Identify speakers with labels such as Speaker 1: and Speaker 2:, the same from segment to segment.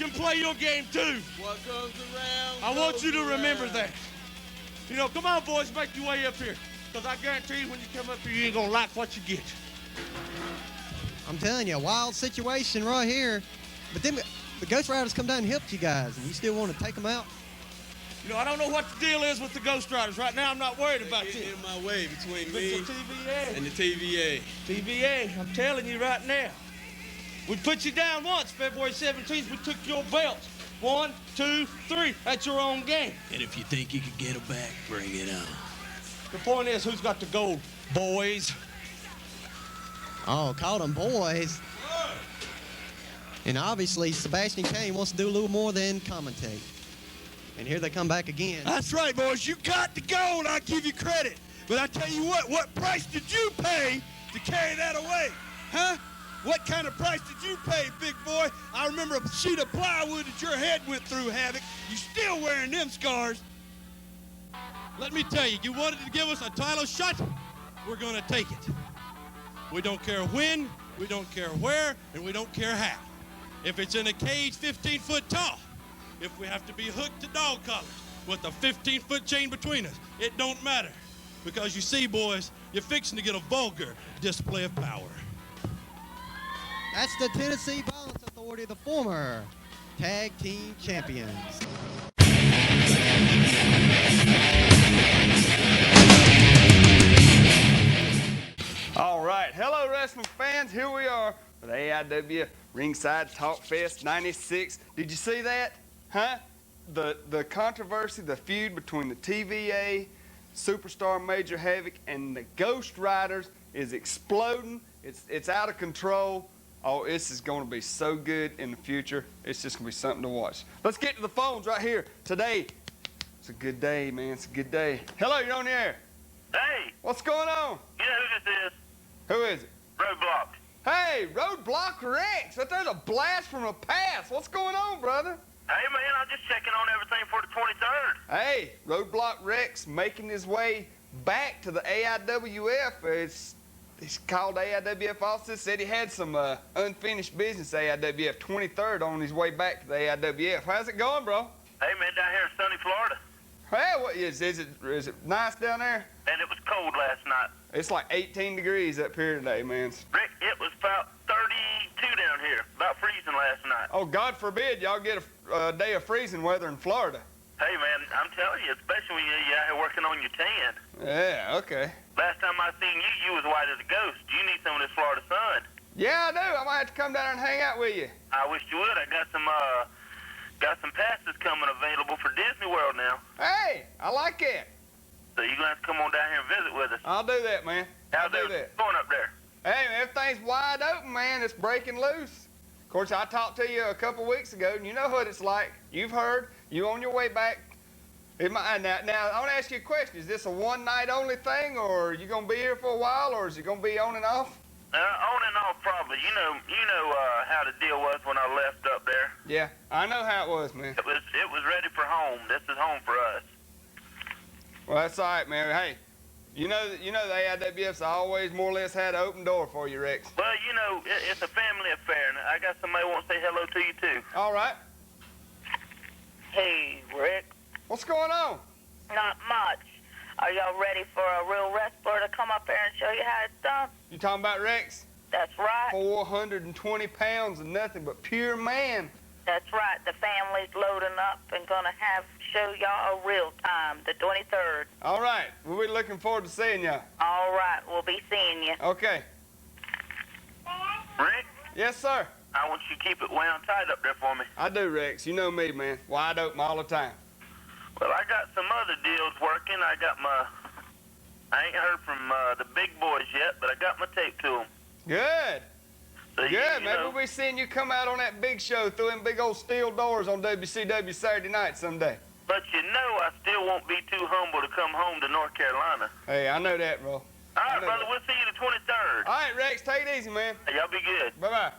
Speaker 1: can play your game too.
Speaker 2: What goes around,
Speaker 1: I want you to remember
Speaker 2: around.
Speaker 1: that. You know, come on, boys, make your way up here. Because I guarantee you when you come up here, you ain't going to like what you get.
Speaker 3: I'm telling you, a wild situation right here. But then the Ghost Riders come down and helped you guys, and you still want to take them out?
Speaker 1: You know, I don't know what the deal is with the Ghost Riders. Right now, I'm not worried about
Speaker 2: They
Speaker 1: you.
Speaker 2: get in my way between me
Speaker 1: It's the TVA.
Speaker 2: and the TVA.
Speaker 1: TVA, I'm telling you right now. We put you down once, February 17th. We took your belts. 1, 2, 3. That's your own game.
Speaker 2: And if you think you can get them back, bring it on.
Speaker 1: The point is, who's got the gold, boys?
Speaker 3: Oh, call them boys. And obviously, Sebastian Kane wants to do a little more than commentate. And here they come back again.
Speaker 4: That's right, boys. You got the gold. I give you credit. But I tell you what price did you pay to carry that away? Huh? What kind of price did you pay, big boy? I remember a sheet of plywood that your head went through, Havoc. You still wearing them scars. Let me tell you, you wanted to give us a title shot? We're going to take it. We don't care when, we don't care where, and we don't care how. If it's in a cage 15 foot tall, if we have to be hooked to dog collars with a 15-foot chain between us, it don't matter. Because you see, boys, you're fixing to get a vulgar display of power.
Speaker 3: That's the Tennessee Violence Authority, the former tag team champions.
Speaker 5: All right, hello wrestling fans. Here we are with AIWF Ringside Talk Fest 96. Did you see that? Huh? The controversy, the feud between the TVA, Superstar Major Havoc, and the Ghost Riders is exploding. It's out of control. Oh, this is going to be so good in the future. It's just going to be something to watch. Let's get to the phones right here. Today, it's a good day, man. It's a good day. Hello, you're on the air.
Speaker 6: Hey,
Speaker 5: What's going on?
Speaker 6: you know who this is?
Speaker 5: Who is it?
Speaker 6: Roadblock.
Speaker 5: Hey, Roadblock Rex. There's a blast from the past. What's going on, brother?
Speaker 6: Hey, man, I'm just checking on everything for the 23rd.
Speaker 5: Hey, Roadblock Rex making his way back to the AIWF. It's called AIWF also. Said he had some unfinished business AIWF 23rd on his way back to the AIWF. How's it going, bro?
Speaker 6: Hey, man, down here in sunny Florida.
Speaker 5: Hey, what is it nice down there?
Speaker 6: And it was cold last night.
Speaker 5: It's like 18 degrees up here today, man.
Speaker 6: Rick, it was about 32 down here. About freezing last night.
Speaker 5: Oh, God forbid y'all get a day of freezing weather in Florida.
Speaker 6: Hey, man, I'm telling you, especially when you're out here working on your tan.
Speaker 5: Yeah, okay.
Speaker 6: Last time I seen you, you was white as a ghost. You need some of this Florida sun.
Speaker 5: Yeah, I do. I might have to come down there and hang out with you.
Speaker 6: I wish you would. I got some passes coming available for Disney World now.
Speaker 5: Hey, I like it.
Speaker 6: So you're going to have to come on down here and visit with us.
Speaker 5: I'll do that, man. I'll do that.
Speaker 6: Going up there.
Speaker 5: Hey, man, everything's wide open, man. It's breaking loose. Of course, I talked to you a couple weeks ago, and you know what it's like. You've heard. You on your way back. Now, I want to ask you a question. Is this a one-night-only thing, or are you going to be here for a while, or is it going to be on and off?
Speaker 6: On and off, probably. You know how the deal was when I left up there.
Speaker 5: Yeah, I know how it was, man.
Speaker 6: It was ready for home. This is home for us.
Speaker 5: Well, that's all right, man. Hey, you know the AIWF's always more or less had an open door for you, Rex.
Speaker 6: Well, you know, it's a family affair, and I got somebody who wants to say hello to you, too.
Speaker 5: All right.
Speaker 7: Hey, Rick.
Speaker 5: What's going on?
Speaker 7: Not much. Are y'all ready for a real wrestler to come up here and show you how it's done?
Speaker 5: You talking about Rex?
Speaker 7: That's right.
Speaker 5: 420 pounds of nothing but pure man.
Speaker 7: That's right. The family's loading up and gonna show y'all a real time, the 23rd.
Speaker 5: All right. We'll be looking forward to seeing y'all.
Speaker 7: All right. We'll be seeing you.
Speaker 5: Okay.
Speaker 6: Rick,
Speaker 5: Yes, sir.
Speaker 6: I want you to keep it wound tight up there for me.
Speaker 5: I do, Rex. You know me, man. Wide open all the time.
Speaker 6: Well, I got some other deals working. I ain't heard from the big boys yet, but I got my tape to them.
Speaker 5: Good.
Speaker 6: So
Speaker 5: Good. Maybe we'll be seeing you come out on that big show through them big old steel doors on WCW Saturday night someday.
Speaker 6: But you know I still won't be too humble to come home to North Carolina.
Speaker 5: Hey, I know that, bro.
Speaker 6: All right, brother, we'll see you the 23rd.
Speaker 5: All right, Rex, take it easy, man.
Speaker 6: Hey, y'all be good.
Speaker 5: Bye-bye.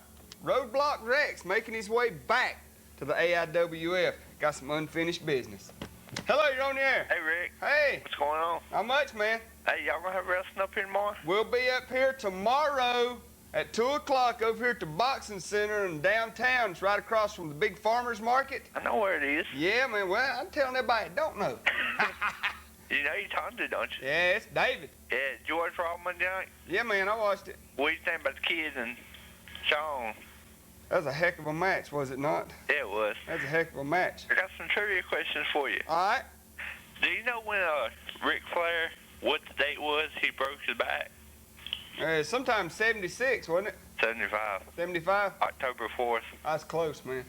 Speaker 5: Roadblock Rex making his way back to the AIWF. Got some unfinished business. Hello, you're on the air.
Speaker 6: Hey, Rick.
Speaker 5: Hey.
Speaker 6: What's going on?
Speaker 5: How much, man?
Speaker 6: Hey, y'all gonna have wrestling up here tomorrow?
Speaker 5: We'll be up here tomorrow at 2 o'clock over here at the Boxing Center in downtown. It's right across from the big farmer's market.
Speaker 6: I know where it is.
Speaker 5: Yeah, man. Well, I'm telling everybody that don't know.
Speaker 6: You know you're talking to, don't you?
Speaker 5: Yeah, it's David.
Speaker 6: Yeah, George Rodman joint.
Speaker 5: Yeah, man, I watched it.
Speaker 6: What do you think about the kids and Sean?
Speaker 5: That was a heck of a match, was it not?
Speaker 6: Yeah, it was.
Speaker 5: That was a heck of a match.
Speaker 6: I got some trivia questions for you.
Speaker 5: All right.
Speaker 6: Do you know when Ric Flair, what the date was he broke his back?
Speaker 5: Sometime 76, wasn't it?
Speaker 6: 75.
Speaker 5: 75?
Speaker 6: October 4th.
Speaker 5: That's close, man.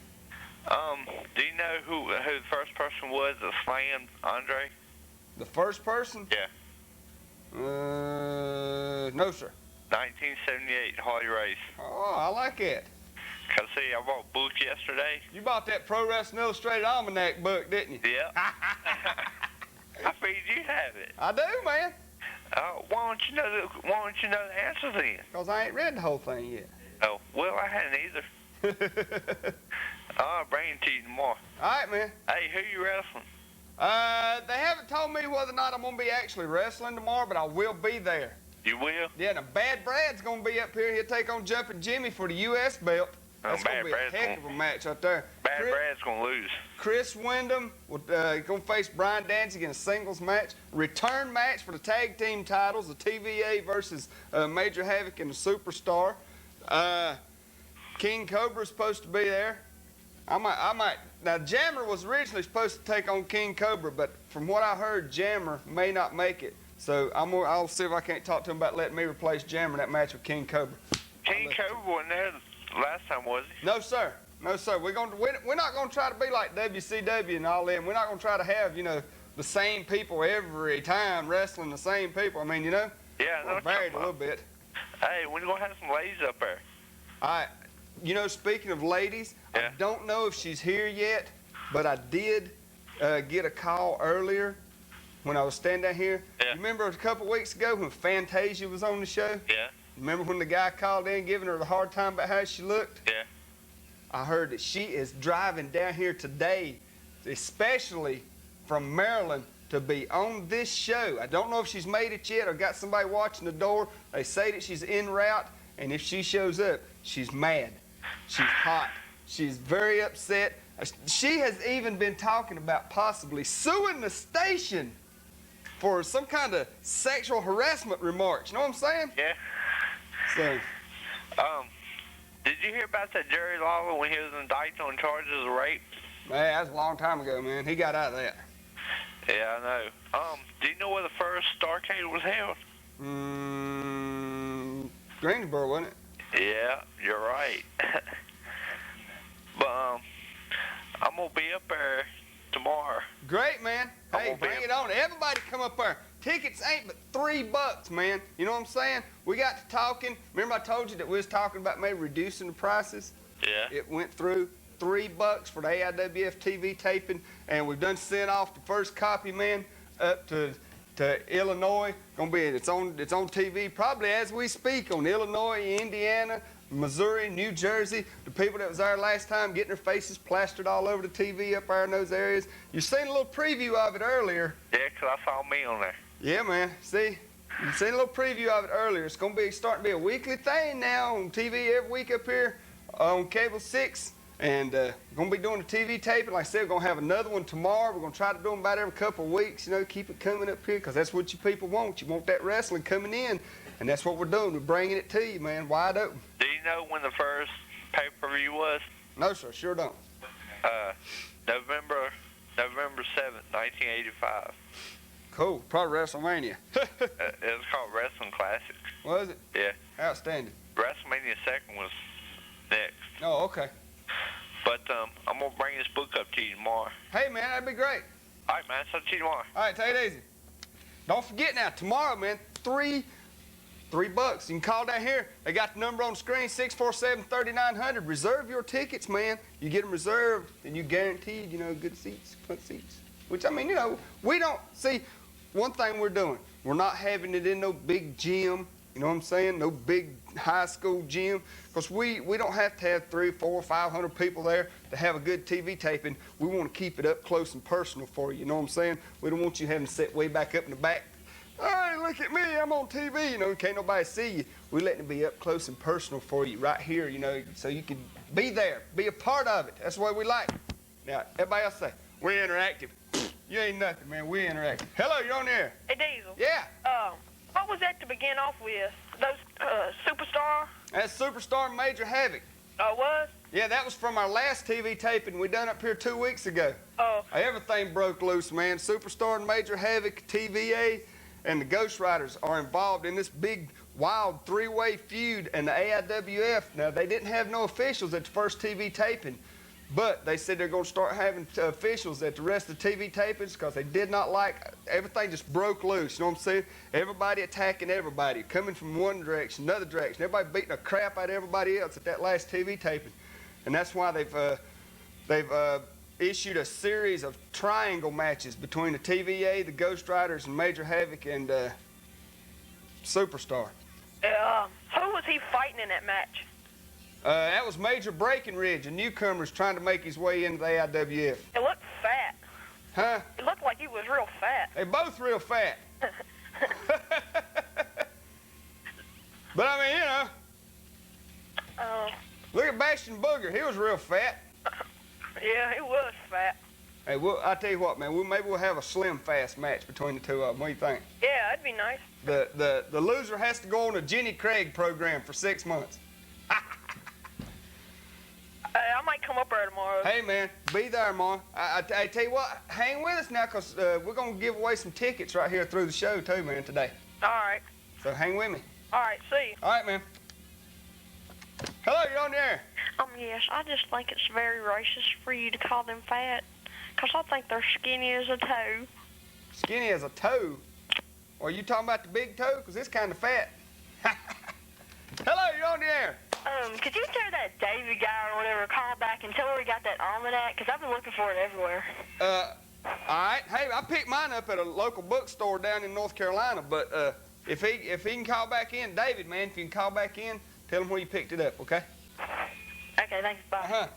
Speaker 6: Do you know who the first person was that slammed Andre?
Speaker 5: The first person?
Speaker 6: Yeah.
Speaker 5: No, sir.
Speaker 6: 1978 Harley Race.
Speaker 5: Oh, I like it.
Speaker 6: Cause see, I bought books yesterday.
Speaker 5: You bought that Pro Wrestling Illustrated Almanac book, didn't you?
Speaker 6: Yeah. I figured you'd have it.
Speaker 5: I do, man.
Speaker 6: Why don't you know the answer then?
Speaker 5: Because I ain't read the whole thing yet.
Speaker 6: Oh, well, I hadn't either. I'll bring it to you tomorrow.
Speaker 5: All right, man.
Speaker 6: Hey, who you wrestling?
Speaker 5: They haven't told me whether or not I'm going to be actually wrestling tomorrow, but I will be there.
Speaker 6: You will?
Speaker 5: Yeah, now Bad Brad's going to be up here. He'll take on Jumpin' Jimmy for the U.S. belt. That's going to be a heck of a match right there.
Speaker 6: Bad Brad's going to lose.
Speaker 5: Chris Wyndham will going to face Brian Danzig in a singles match. Return match for the tag team titles, the TVA versus Major Havoc and the Superstar. King Cobra's supposed to be there. I might. Now, Jammer was originally supposed to take on King Cobra, but from what I heard, Jammer may not make it. So I'll see if I can't talk to him about letting me replace Jammer in that match with King Cobra.
Speaker 6: King Cobra wasn't there last time, was he?
Speaker 5: No, sir. No, sir. We're not going to try to be like WCW and all them. We're not going to try to have, the same people every time wrestling the same people. I mean,
Speaker 6: Yeah, I know.
Speaker 5: we're varied a little bit.
Speaker 6: Hey, we're going to have some ladies up there.
Speaker 5: All right. Speaking of ladies,
Speaker 6: Yeah.
Speaker 5: I don't know if she's here yet, but I did get a call earlier when I was standing down here.
Speaker 6: Yeah.
Speaker 5: You remember a couple weeks ago when Fantasia was on the show?
Speaker 6: Yeah.
Speaker 5: Remember when the guy called in giving her the hard time about how she looked?
Speaker 6: Yeah.
Speaker 5: I heard that she is driving down here today, especially from Maryland, to be on this show. I don't know if she's made it yet or got somebody watching the door. They say that she's en route, and if she shows up, she's mad. She's hot. She's very upset. She has even been talking about possibly suing the station for some kind of sexual harassment remarks. You know what I'm saying?
Speaker 6: Yeah.
Speaker 5: So,
Speaker 6: did you hear about that Jerry Lawler when he was indicted on charges of rape?
Speaker 5: man, that was a long time ago, man. He got out of that.
Speaker 6: Yeah, I know. Do you know where the first Starrcade was held?
Speaker 5: Greensboro, wasn't it?
Speaker 6: Yeah, you're right. But I'm gonna be up there tomorrow.
Speaker 5: Great, man.
Speaker 6: I'm
Speaker 5: Hey,
Speaker 6: gonna be
Speaker 5: bring it on. Everybody come up there. Tickets ain't but $3, man. You know what I'm saying? We got to talking. Remember I told you that we was talking about maybe reducing the prices?
Speaker 6: Yeah.
Speaker 5: It went through $3 for the AIWF TV taping, and we've done sent off the first copy, man, up to Illinois. It's on TV probably as we speak on Illinois, Indiana, Missouri, New Jersey. The people that was there last time getting their faces plastered all over the TV up there in those areas. You seen a little preview of it earlier.
Speaker 6: Yeah, 'cause I saw me on there.
Speaker 5: Yeah, man. See, you seen a little preview of it earlier. It's gonna be starting to be a weekly thing now on TV every week up here on Cable 6. And gonna be doing the TV taping. Like I said, we're gonna have another one tomorrow. We're gonna try to do them about every couple of weeks. Keep it coming up here, 'cause that's what you people want. You want that wrestling coming in, and that's what we're doing. We're bringing it to you, man, wide open.
Speaker 6: Do you know when the first pay-per-view was?
Speaker 5: No, sir, sure don't.
Speaker 6: November 7th, 1985.
Speaker 5: Cool, probably WrestleMania.
Speaker 6: It was called Wrestling Classics.
Speaker 5: Was it?
Speaker 6: Yeah.
Speaker 5: Outstanding.
Speaker 6: WrestleMania 2nd was next.
Speaker 5: Oh, okay.
Speaker 6: But I'm gonna bring this book up to you tomorrow.
Speaker 5: Hey, man, that'd be great.
Speaker 6: All right, man. So see you tomorrow.
Speaker 5: All right, take it easy. Don't forget now, tomorrow, man, $3. You can call down here. They got the number on the screen, 647-3900. Reserve your tickets, man. You get them reserved, and you guaranteed, good seats, front seats. Which, I mean, we don't see one thing we're doing. We're not having it in no big gym. You know what I'm saying? No big high school gym. Because we don't have to have 300, 400, 500 people there to have a good TV taping. We want to keep it up close and personal for you. You know what I'm saying? We don't want you having to sit way back up in the back. Hey, look at me, I'm on TV, you know, can't nobody see you. We letting it be up close and personal for you right here, you know, so you can be there, be a part of it. That's the way we like it. Now, everybody else say, we're interactive. You ain't nothing, man, we're interactive. Hello, you're on the air.
Speaker 8: Hey, Diesel.
Speaker 5: Yeah.
Speaker 8: What was that to begin off with? Those, Superstar?
Speaker 5: That's Superstar and Major Havoc.
Speaker 8: Oh, it was?
Speaker 5: Yeah, that was from our last TV taping we done up here 2 weeks ago.
Speaker 8: Oh.
Speaker 5: Everything broke loose, man. Superstar and Major Havoc, TVA, and the Ghost Riders are involved in this big, wild three-way feud. And the AIWF, now, they didn't have no officials at the first TV taping, but they said they're going to start having officials at the rest of the TV tapings because they did not like, everything just broke loose, you know what I'm saying? Everybody attacking everybody, coming from one direction, another direction. Everybody beating the crap out of everybody else at that last TV taping. And that's why they've issued a series of triangle matches between the TVA, the Ghost Riders, and Major Havoc and Superstar.
Speaker 8: Who was he fighting in that match?
Speaker 5: That was Major Breckenridge, a newcomer trying to make his way into the AIWF.
Speaker 8: It looked fat.
Speaker 5: Huh?
Speaker 8: It looked like he was real fat.
Speaker 5: They both real fat. But I mean, you know. Look at Bastion Booger. He was real fat.
Speaker 8: Yeah, he was fat.
Speaker 5: Hey, I'll tell you what, man. Maybe we'll have a slim fast match between the two of them. What do you think?
Speaker 8: Yeah, that'd be nice.
Speaker 5: The loser has to go on a Jenny Craig program for 6 months.
Speaker 8: I might come up there tomorrow.
Speaker 5: Hey, man, be there, Ma. I tell you what, hang with us now, because we're going to give away some tickets right here through the show, too, man, today.
Speaker 8: All right.
Speaker 5: So hang with me.
Speaker 8: All right, see you.
Speaker 5: All right, man. Hello, you're on the air.
Speaker 9: Yes, I just think it's very racist for you to call them fat, because I think they're skinny as a toe.
Speaker 5: Skinny as a toe? Or are you talking about the big toe? Because it's kind of fat. Hello, you're on the air.
Speaker 9: Could you tell that Davy guy or whatever call back and tell where he got that almanac? Because I've been looking for it everywhere.
Speaker 5: All right. Hey, I picked mine up at a local bookstore down in North Carolina, but if he can call back in, David, man, if you can call back in, tell him where you picked it up, okay?
Speaker 9: Okay, thanks, bye.
Speaker 5: Uh-huh.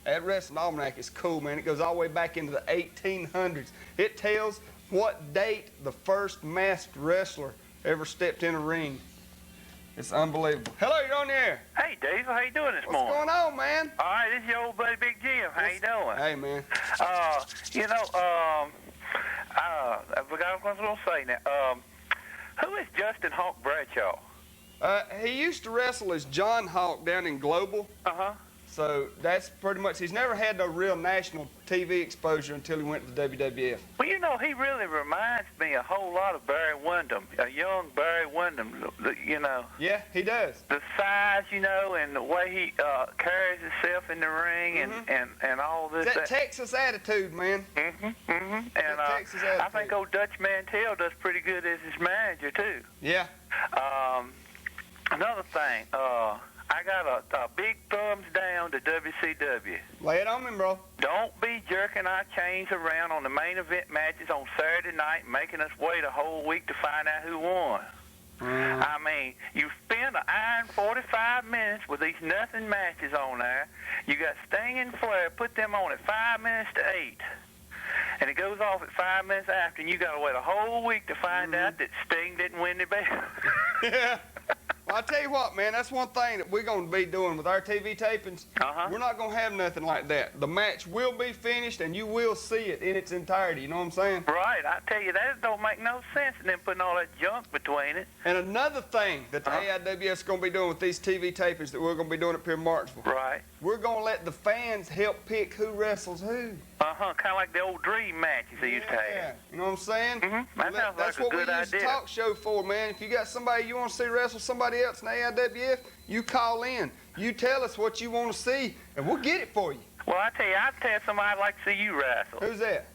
Speaker 5: That wrestling almanac is cool, man. It goes all the way back into the 1800s. It tells what date the first masked wrestler ever stepped in a ring. It's unbelievable. Hello, you're on the air.
Speaker 6: Hey, Dave, how you doing this morning?
Speaker 5: What's going on, man?
Speaker 6: All right, this is your old buddy Big Jim. How you doing?
Speaker 5: Hey, man.
Speaker 6: You know, I forgot what I was going to say now. Who is Justin Hawk Bradshaw?
Speaker 5: He used to wrestle as John Hawk down in Global.
Speaker 6: Uh-huh.
Speaker 5: So that's pretty much, he's never had no real national TV exposure until he went to the WWF.
Speaker 6: Well, you know, he really reminds me a whole lot of Barry Windham, a young Barry Windham, you know.
Speaker 5: Yeah, he does.
Speaker 6: The size, you know, and the way he carries himself in the ring and all this.
Speaker 5: That Texas attitude, man.
Speaker 6: And
Speaker 5: Texas attitude.
Speaker 6: I think old Dutch Mantell does pretty good as his manager, too.
Speaker 5: Yeah.
Speaker 6: Another thing, I got a big thumbs down to WCW.
Speaker 5: Lay it on me, bro.
Speaker 6: Don't be jerking our chains around on the main event matches on Saturday night, making us wait a whole week to find out who won. I mean, you spend an iron 45 minutes with these nothing matches on there. You got Sting and Flair, put them on at 5 minutes to 8. And it goes off at 5 minutes after, and you got to wait a whole week to find out that Sting didn't win the belt.
Speaker 5: Yeah. Well, I tell you what, man, that's one thing that we're going to be doing with our TV tapings. We're not going to have nothing like that. The match will be finished, and you will see it in its entirety. You know what I'm saying?
Speaker 6: Right. I tell you, that don't make no sense, and then putting all that junk between it.
Speaker 5: And another thing that the AIWF is going to be doing with these TV tapings that we're going to be doing up here in Martinsville.
Speaker 6: Right.
Speaker 5: We're going to let the fans help pick who wrestles who.
Speaker 6: Kind of like the old dream matches they used to have.
Speaker 5: You know what I'm saying?
Speaker 6: That sounds
Speaker 5: That's
Speaker 6: like a
Speaker 5: what
Speaker 6: good
Speaker 5: we use
Speaker 6: idea.
Speaker 5: the talk show for, man. If you got somebody you want to see wrestle somebody else in the AIWF, you call in. You tell us what you want to see, and we'll get it for you.
Speaker 6: Well, I tell you, I'd tell somebody I'd like to see you wrestle.
Speaker 5: Who's that?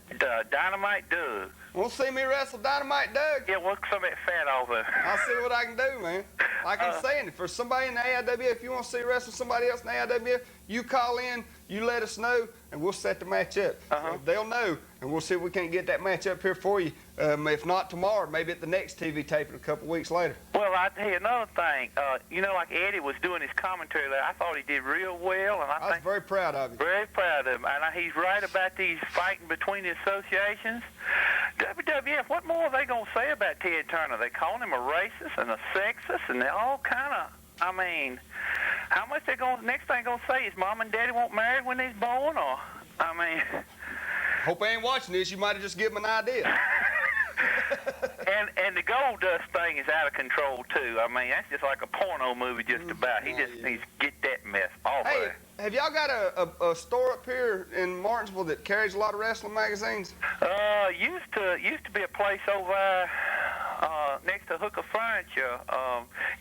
Speaker 6: Dynamite Doug.
Speaker 5: Want to see me wrestle Dynamite Doug?
Speaker 6: Yeah, work some of that fat off of her.
Speaker 5: I'll see what I can do, man. Like I'm saying, for somebody in the AIWF, if you want to see wrestle somebody else in the AIWF, you call in, you let us know, and we'll set the match up. So they'll know, and we'll see if we can't get that match up here for you If not tomorrow, maybe at the next TV taping a couple weeks later.
Speaker 6: Well, I tell you another thing. You know, like Eddie was doing his commentary there, I thought he did real well, and
Speaker 5: I was very proud of him.
Speaker 6: Very proud of him, and he's right about these fighting between the associations. WWF, what more are they gonna say about Ted Turner? They calling him a racist and a sexist, and they're all kind of. I mean, how much they gonna? Next thing gonna say is Mom and Daddy won't marry when they's born, or I mean.
Speaker 5: Hope I ain't watching this. You might have just given him an idea.
Speaker 6: And the gold dust thing is out of control too. I mean, that's just like a porno movie just about. He just needs to get that mess off of it.
Speaker 5: Have y'all got a store up here in Martinsville that carries a lot of wrestling magazines?
Speaker 6: Used to be a place over next to Hooker Furniture.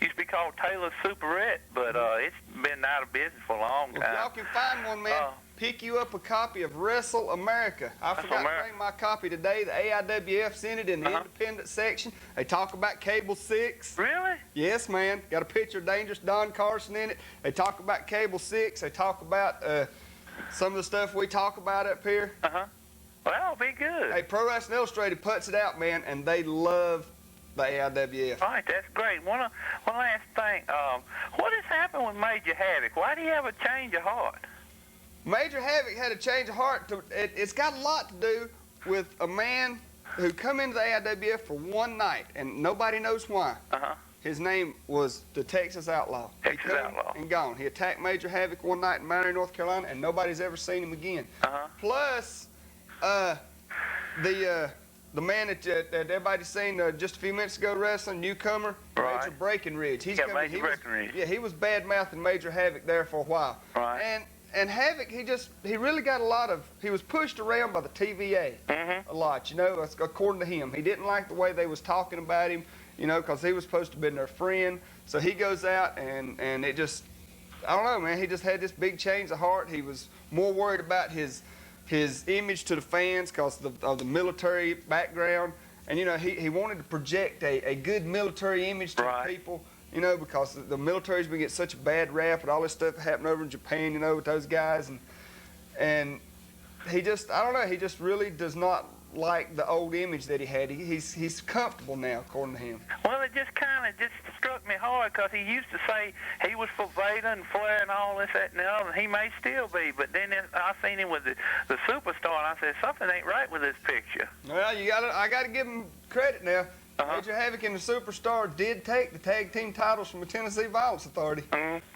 Speaker 6: Used to be called Taylor's Superette, but it's been out of business for a long time.
Speaker 5: Well, if y'all can find one, man, pick you up a copy of Wrestle America. I forgot to bring my copy today. The AIWF sent it in the independent section. They talk about Cable 6.
Speaker 6: Really?
Speaker 5: Yes, man. Got a picture of Dangerous Don Carson in it. They talk about Cable 6. They talk about some of the stuff we talk about up here.
Speaker 6: Well, that'll be good.
Speaker 5: Hey, Pro Wrestling Illustrated puts it out, man, and they love the AIWF.
Speaker 6: All right, that's great. One last thing. What has happened with Major Havoc? Why do you have a change of heart?
Speaker 5: Major Havoc had a change of heart. It's got a lot to do with a man who come into the AIWF for one night, and nobody knows why. His name was the Texas Outlaw.
Speaker 6: Texas Outlaw.
Speaker 5: And gone. He attacked Major Havoc one night in Mount Airy, North Carolina, and nobody's ever seen him again. Plus, the man that everybody's seen just a few minutes ago wrestling, newcomer, Major Breckenridge.
Speaker 6: Major Breckenridge.
Speaker 5: Yeah, he was bad-mouthing Major Havoc there for a while.
Speaker 6: Right.
Speaker 5: And Havoc, he really got a lot of, he was pushed around by the TVA a lot, you know, according to him. He didn't like the way they was talking about him, you know, because he was supposed to have been their friend. So he goes out and it just, I don't know, man, he just had this big change of heart. He was more worried about his image to the fans because of the military background. And, you know, he wanted to project a good military image to the people. You know, because the military's been getting such a bad rap with all this stuff happening over in Japan, you know, with those guys. And he just, I don't know, he just really does not like the old image that he had. He's comfortable now, according to him.
Speaker 6: Well, it just kind of just struck me hard because he used to say he was for Vader and Flair and all this, that, and the other, and he may still be. But then I seen him with the Superstar, and I said, something ain't right with this picture.
Speaker 5: Well, I got to give him credit now. Major Havoc and the Superstar did take the tag team titles from the Tennessee Violence Authority.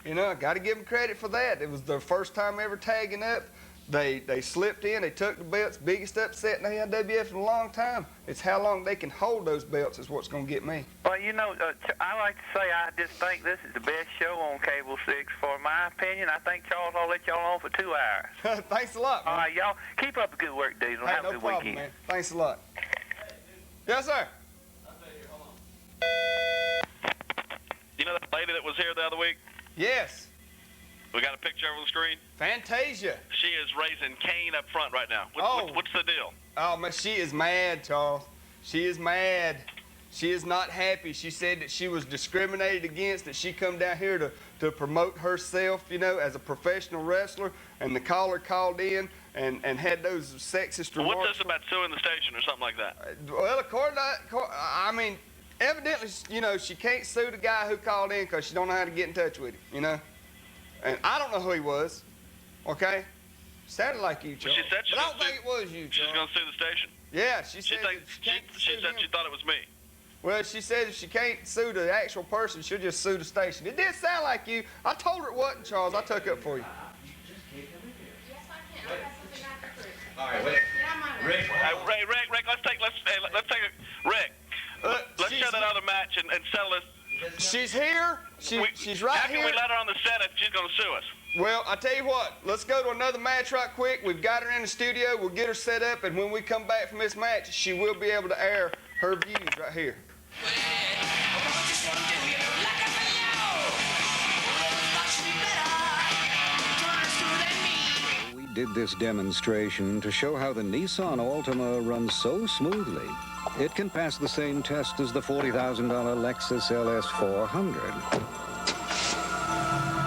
Speaker 5: You know, I got to give them credit for that. It was their first time ever tagging up. They slipped in. They took the belts. Biggest upset in the AIWF in a long time. It's how long they can hold those belts is what's going to get me.
Speaker 6: Well, you know, I like to say I just think this is the best show on Cable 6. For my opinion, I think, Charles, I'll let y'all on for 2 hours.
Speaker 5: Thanks a lot, man.
Speaker 6: All right, y'all. Keep up the good work, Diesel.
Speaker 5: Hey,
Speaker 6: have a good
Speaker 5: problem,
Speaker 6: weekend.
Speaker 5: Man. Thanks a lot. Yes, sir.
Speaker 10: You know that lady that was here the other week?
Speaker 5: Yes.
Speaker 10: We got a picture over the screen?
Speaker 5: Fantasia.
Speaker 10: She is raising Cain up front right now. What's the deal?
Speaker 5: Oh, man, she is mad, Charles. She is mad. She is not happy. She said that she was discriminated against, that she come down here to promote herself, you know, as a professional wrestler, and the caller called in and had those sexist remarks.
Speaker 10: What's this about suing the station or something like that?
Speaker 5: Well, according to, I mean, evidently, you know, she can't sue the guy who called in because she don't know how to get in touch with him, you know? And I don't know who he was, okay? Sounded like you, Charles.
Speaker 10: She said
Speaker 5: but I don't think it was you, Charles.
Speaker 10: She's going to sue the station?
Speaker 5: Yeah, she said
Speaker 10: she said she thought it was me.
Speaker 5: Well, she said if she can't sue the actual person, she'll just sue the station. It did sound like you. I told her it wasn't, Charles. I took up for you.
Speaker 10: All right, wait. Rick, let's take Rick. Let's show that other match and settle this.
Speaker 5: She's here. She's right here.
Speaker 10: How can we let her on the set if she's going to sue us?
Speaker 5: Well, I tell you what. Let's go to another match right quick. We've got her in the studio. We'll get her set up, and when we come back from this match, she will be able to air her views right here.
Speaker 11: We did this demonstration to show how the Nissan Altima runs so smoothly it can pass the same test as the $40,000 Lexus LS 400.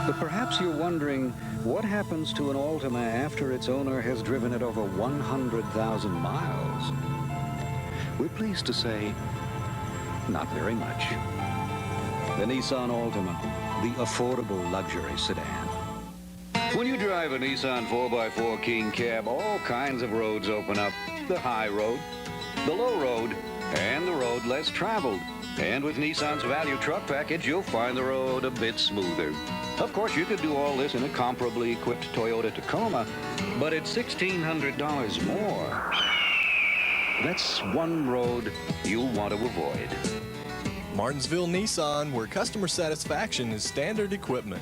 Speaker 11: But perhaps you're wondering what happens to an Altima after its owner has driven it over 100,000 miles. We're pleased to say, not very much. The Nissan Altima, the affordable luxury sedan. When you drive a Nissan 4x4 King Cab, all kinds of roads open up. The high road, the low road, and the road less traveled. And with Nissan's value truck package, you'll find the road a bit smoother. Of course, you could do all this in a comparably equipped Toyota Tacoma, but it's $1,600 more. That's one road you'll want to avoid.
Speaker 12: Martinsville Nissan, where customer satisfaction is standard equipment.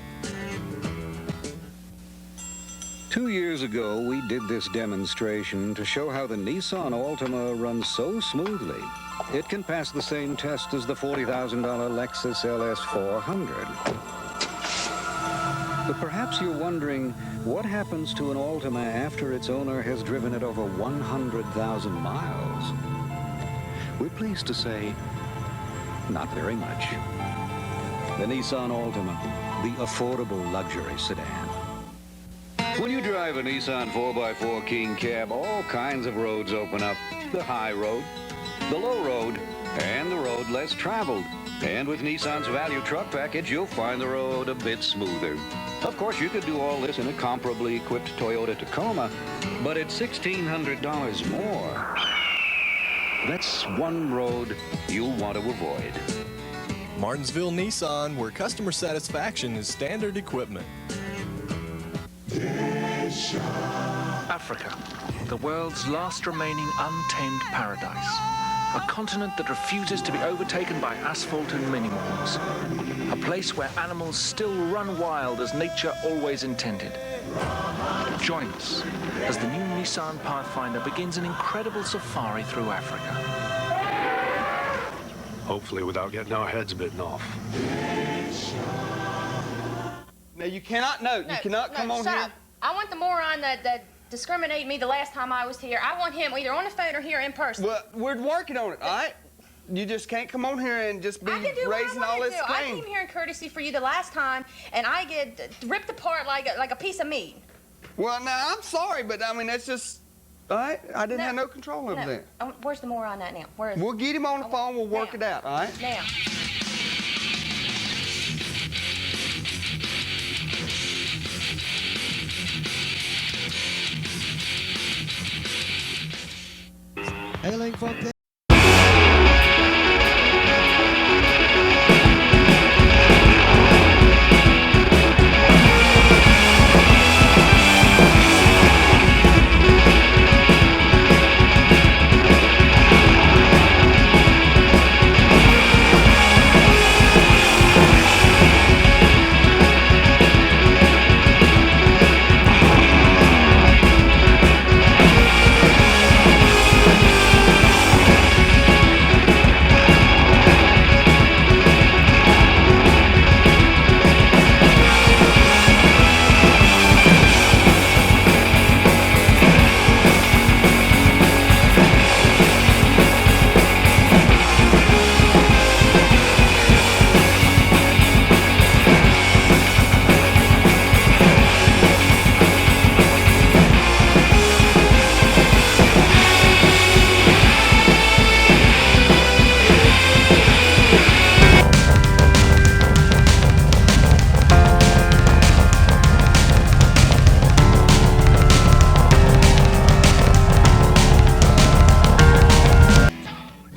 Speaker 11: 2 years ago, we did this demonstration to show how the Nissan Altima runs so smoothly, it can pass the same test as the $40,000 Lexus LS 400. But perhaps you're wondering, what happens to an Altima after its owner has driven it over 100,000 miles? We're pleased to say, not very much. The Nissan Altima, the affordable luxury sedan. When you drive a Nissan 4x4 King Cab, all kinds of roads open up. The high road, the low road, and the road less traveled. And with Nissan's value truck package, you'll find the road a bit smoother. Of course, you could do all this in a comparably equipped Toyota Tacoma, but it's $1,600 more. That's one road you'll want to avoid.
Speaker 12: Martinsville Nissan, where customer satisfaction is standard equipment.
Speaker 13: Africa, the world's last remaining untamed paradise. A continent that refuses to be overtaken by asphalt and mini-malls. A place where animals still run wild as nature always intended. Join us as the new Nissan Pathfinder begins an incredible safari through Africa.
Speaker 14: Hopefully without getting our heads bitten off.
Speaker 5: Now you cannot come on
Speaker 15: shut
Speaker 5: here.
Speaker 15: Up. I want the moron that discriminated me the last time I was here. I want him either on the phone or here in person.
Speaker 5: Well, we're working on it, all right? You just can't come on here and just be raising all this
Speaker 15: I
Speaker 5: claim.
Speaker 15: came here in courtesy for you the last time, and I get ripped apart like a piece of meat.
Speaker 5: Well, now, I'm sorry, but, I mean, that's just, all right? I didn't have no control over that.
Speaker 15: Where's the moron at now? Where is
Speaker 5: We'll get him on the phone. We'll work it out, all right?
Speaker 15: Now.
Speaker 3: Hailing from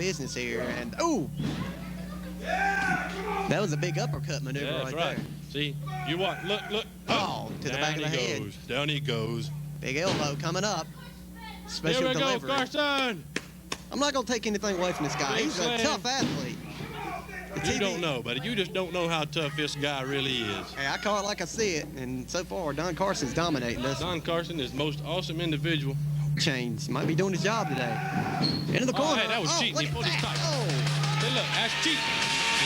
Speaker 3: business here, and that was a big uppercut maneuver
Speaker 16: that's
Speaker 3: right there.
Speaker 16: See, you what? Look.
Speaker 3: Oh, to the back of the head.
Speaker 16: Down he goes.
Speaker 3: Big elbow coming up. Special
Speaker 16: Here we
Speaker 3: delivery.
Speaker 16: go, Carson.
Speaker 3: I'm not going to take anything away from this guy. He's a tough athlete.
Speaker 16: You don't know, buddy. You just don't know how tough this guy really is.
Speaker 3: Hey, I call it like I see it, and so far, Don Carson's dominating this.
Speaker 16: Don Carson is the most awesome individual.
Speaker 3: Chains. Might be doing his job today. Into the corner.
Speaker 16: Hey, that was cheating. He pulled his top. Hey, look, that's cheating.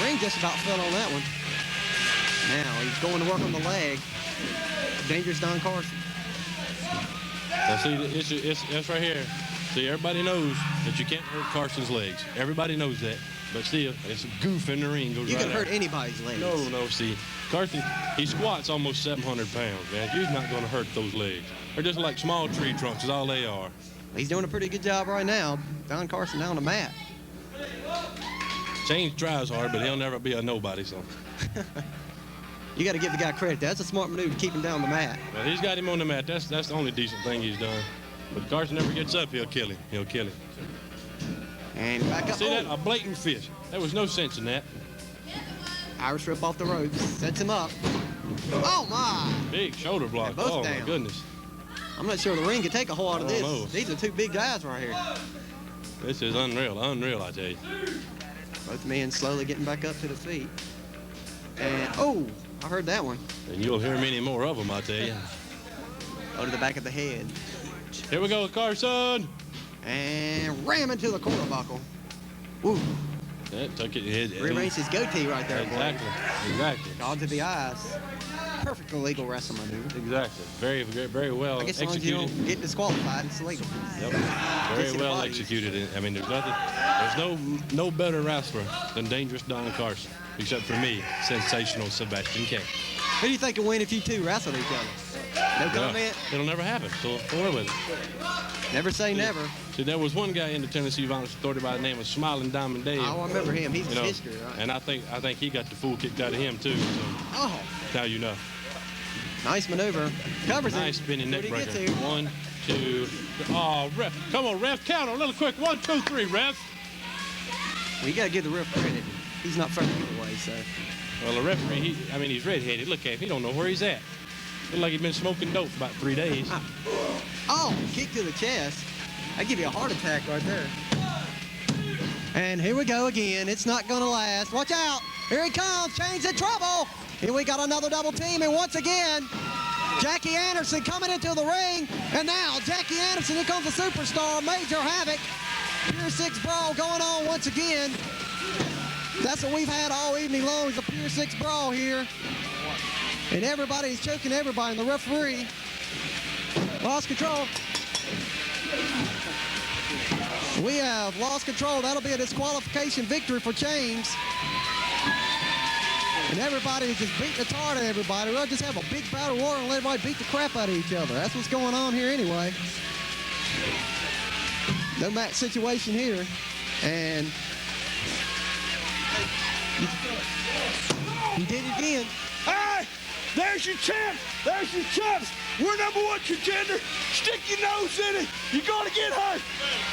Speaker 3: Ring just about fell on that one. Now, he's going to work on the leg. Dangerous Don Carson.
Speaker 16: Now, see, it's right here. See, everybody knows that you can't hurt Carson's legs. Everybody knows that. But still, it's a goof in the ring. Goes
Speaker 3: You
Speaker 16: right
Speaker 3: can hurt
Speaker 16: out.
Speaker 3: anybody's legs.
Speaker 16: No, see. Carson, he squats almost 700 pounds, man. You're not going to hurt those legs. They're just like small tree trunks is all they are.
Speaker 3: He's doing a pretty good job right now. Don Carson now on the mat.
Speaker 16: James tries hard, but he'll never be a nobody, so.
Speaker 3: You got to give the guy credit. That's a smart maneuver to keep him down the mat.
Speaker 16: Well, he's got him on the mat. That's the only decent thing he's done. But if Carson never gets up, he'll kill him. He'll kill him.
Speaker 3: And back up.
Speaker 16: See that? A blatant fish. There was no sense in that.
Speaker 3: Irish rip off the ropes. Sets him up. Oh, my.
Speaker 16: Big shoulder block.
Speaker 3: They're both
Speaker 16: Oh,
Speaker 3: down.
Speaker 16: my goodness.
Speaker 3: I'm not sure the ring can take a whole lot of
Speaker 16: I
Speaker 3: this.
Speaker 16: don't know.
Speaker 3: These are two big guys right here.
Speaker 16: This is unreal. Unreal, I tell you.
Speaker 3: Both men slowly getting back up to the feet. And, oh, I heard that one.
Speaker 16: And you'll hear many more of them, I tell you.
Speaker 3: Go to the back of the head.
Speaker 16: Here we go, Carson.
Speaker 3: And ram into the quarter buckle. Woo.
Speaker 16: That took it.
Speaker 3: Rearranged his goatee right there.
Speaker 16: Exactly.
Speaker 3: Boy.
Speaker 16: Exactly.
Speaker 3: Dog to the eyes. Perfect legal wrestling maneuver.
Speaker 16: Exactly. Very, very well
Speaker 3: I guess as long as you
Speaker 16: executed.
Speaker 3: don't get disqualified, it's legal.
Speaker 16: Yep. Very well executed. I mean, there's no better wrestler than Dangerous Don Carson, except for me, sensational Sebastian K.
Speaker 3: Who do you think will win if you two wrestled each other? No comment?
Speaker 16: It'll never happen. So forward with it.
Speaker 3: Never say never.
Speaker 16: See, there was one guy in the Tennessee Violence Authority by the name of Smiling Diamond Dave.
Speaker 3: Oh, I remember him. He's history, right?
Speaker 16: And I think he got the fool kicked out of him too. So
Speaker 3: oh.
Speaker 16: Now you know.
Speaker 3: Nice maneuver. Covers him.
Speaker 16: Nice spinning neck
Speaker 3: What he
Speaker 16: breaker.
Speaker 3: gets here.
Speaker 16: 1, 2. Oh, ref! Come on, ref! Count a little quick. 1, 2, 3, ref.
Speaker 3: Well, you got to give the ref credit. He's not fair either way, so.
Speaker 16: Well, the referee, he's redheaded. Look at him. He don't know where he's at. Look like he's been smoking dope for about 3 days.
Speaker 3: Oh, kick to the chest. That'd give you a heart attack right there. And here we go again. It's not going to last. Watch out. Here he comes. Change the trouble. Here we got another double team. And once again, Jackie Anderson coming into the ring. And now Jackie Anderson, here comes the superstar, Major Havoc. Pure 6 brawl going on once again. That's what we've had all evening long, is a Pure 6 brawl here. And everybody's choking everybody, and the referee lost control. We have lost control. That'll be a disqualification victory for James. And everybody is just beating the tar to everybody. We'll just have a big battle war and let everybody beat the crap out of each other. That's what's going on here anyway. No match situation here. And he did it again.
Speaker 4: Hey, there's your chance. There's your chance. We're number 1 contender. Stick your nose in it. You're going to get hurt.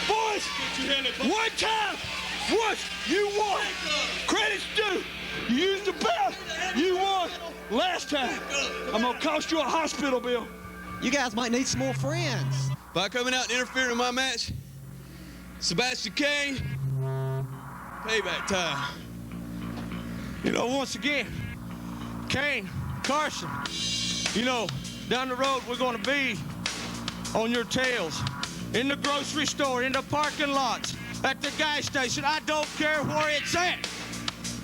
Speaker 4: Boys, one time. Once, you won. Credit's due. You used the belt. You won. Last time, I'm going to cost you a hospital bill.
Speaker 3: You guys might need some more friends.
Speaker 2: By coming out and interfering in my match, Sebastian K, payback time.
Speaker 1: You know, once again, Kane, Carson, you know, down the road we're going to be on your tails, in the grocery store, in the parking lots, at the gas station. I don't care where it's at.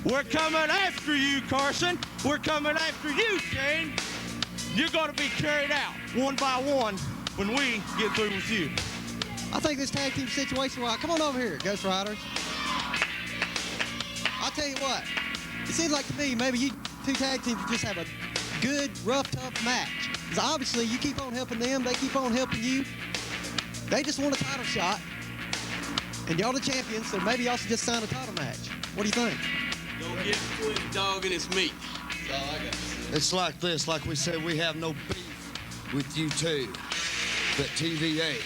Speaker 1: We're coming after you, Carson. We're coming after you, Kane. You're going to be carried out one by one when we get through with you.
Speaker 3: I think this tag team situation, well, come on over here, Ghost Riders. I'll tell you what, it seems like to me maybe you two tag teams just have a good, rough, tough match. Because obviously you keep on helping them, they keep on helping you. They just want a title shot, and y'all the champions, so maybe y'all should just sign a title match. What do you think?
Speaker 2: Don't get between the dog and its meat. That's all I got to say.
Speaker 17: It's like this, like we said, we have no beef with you two. But TVA,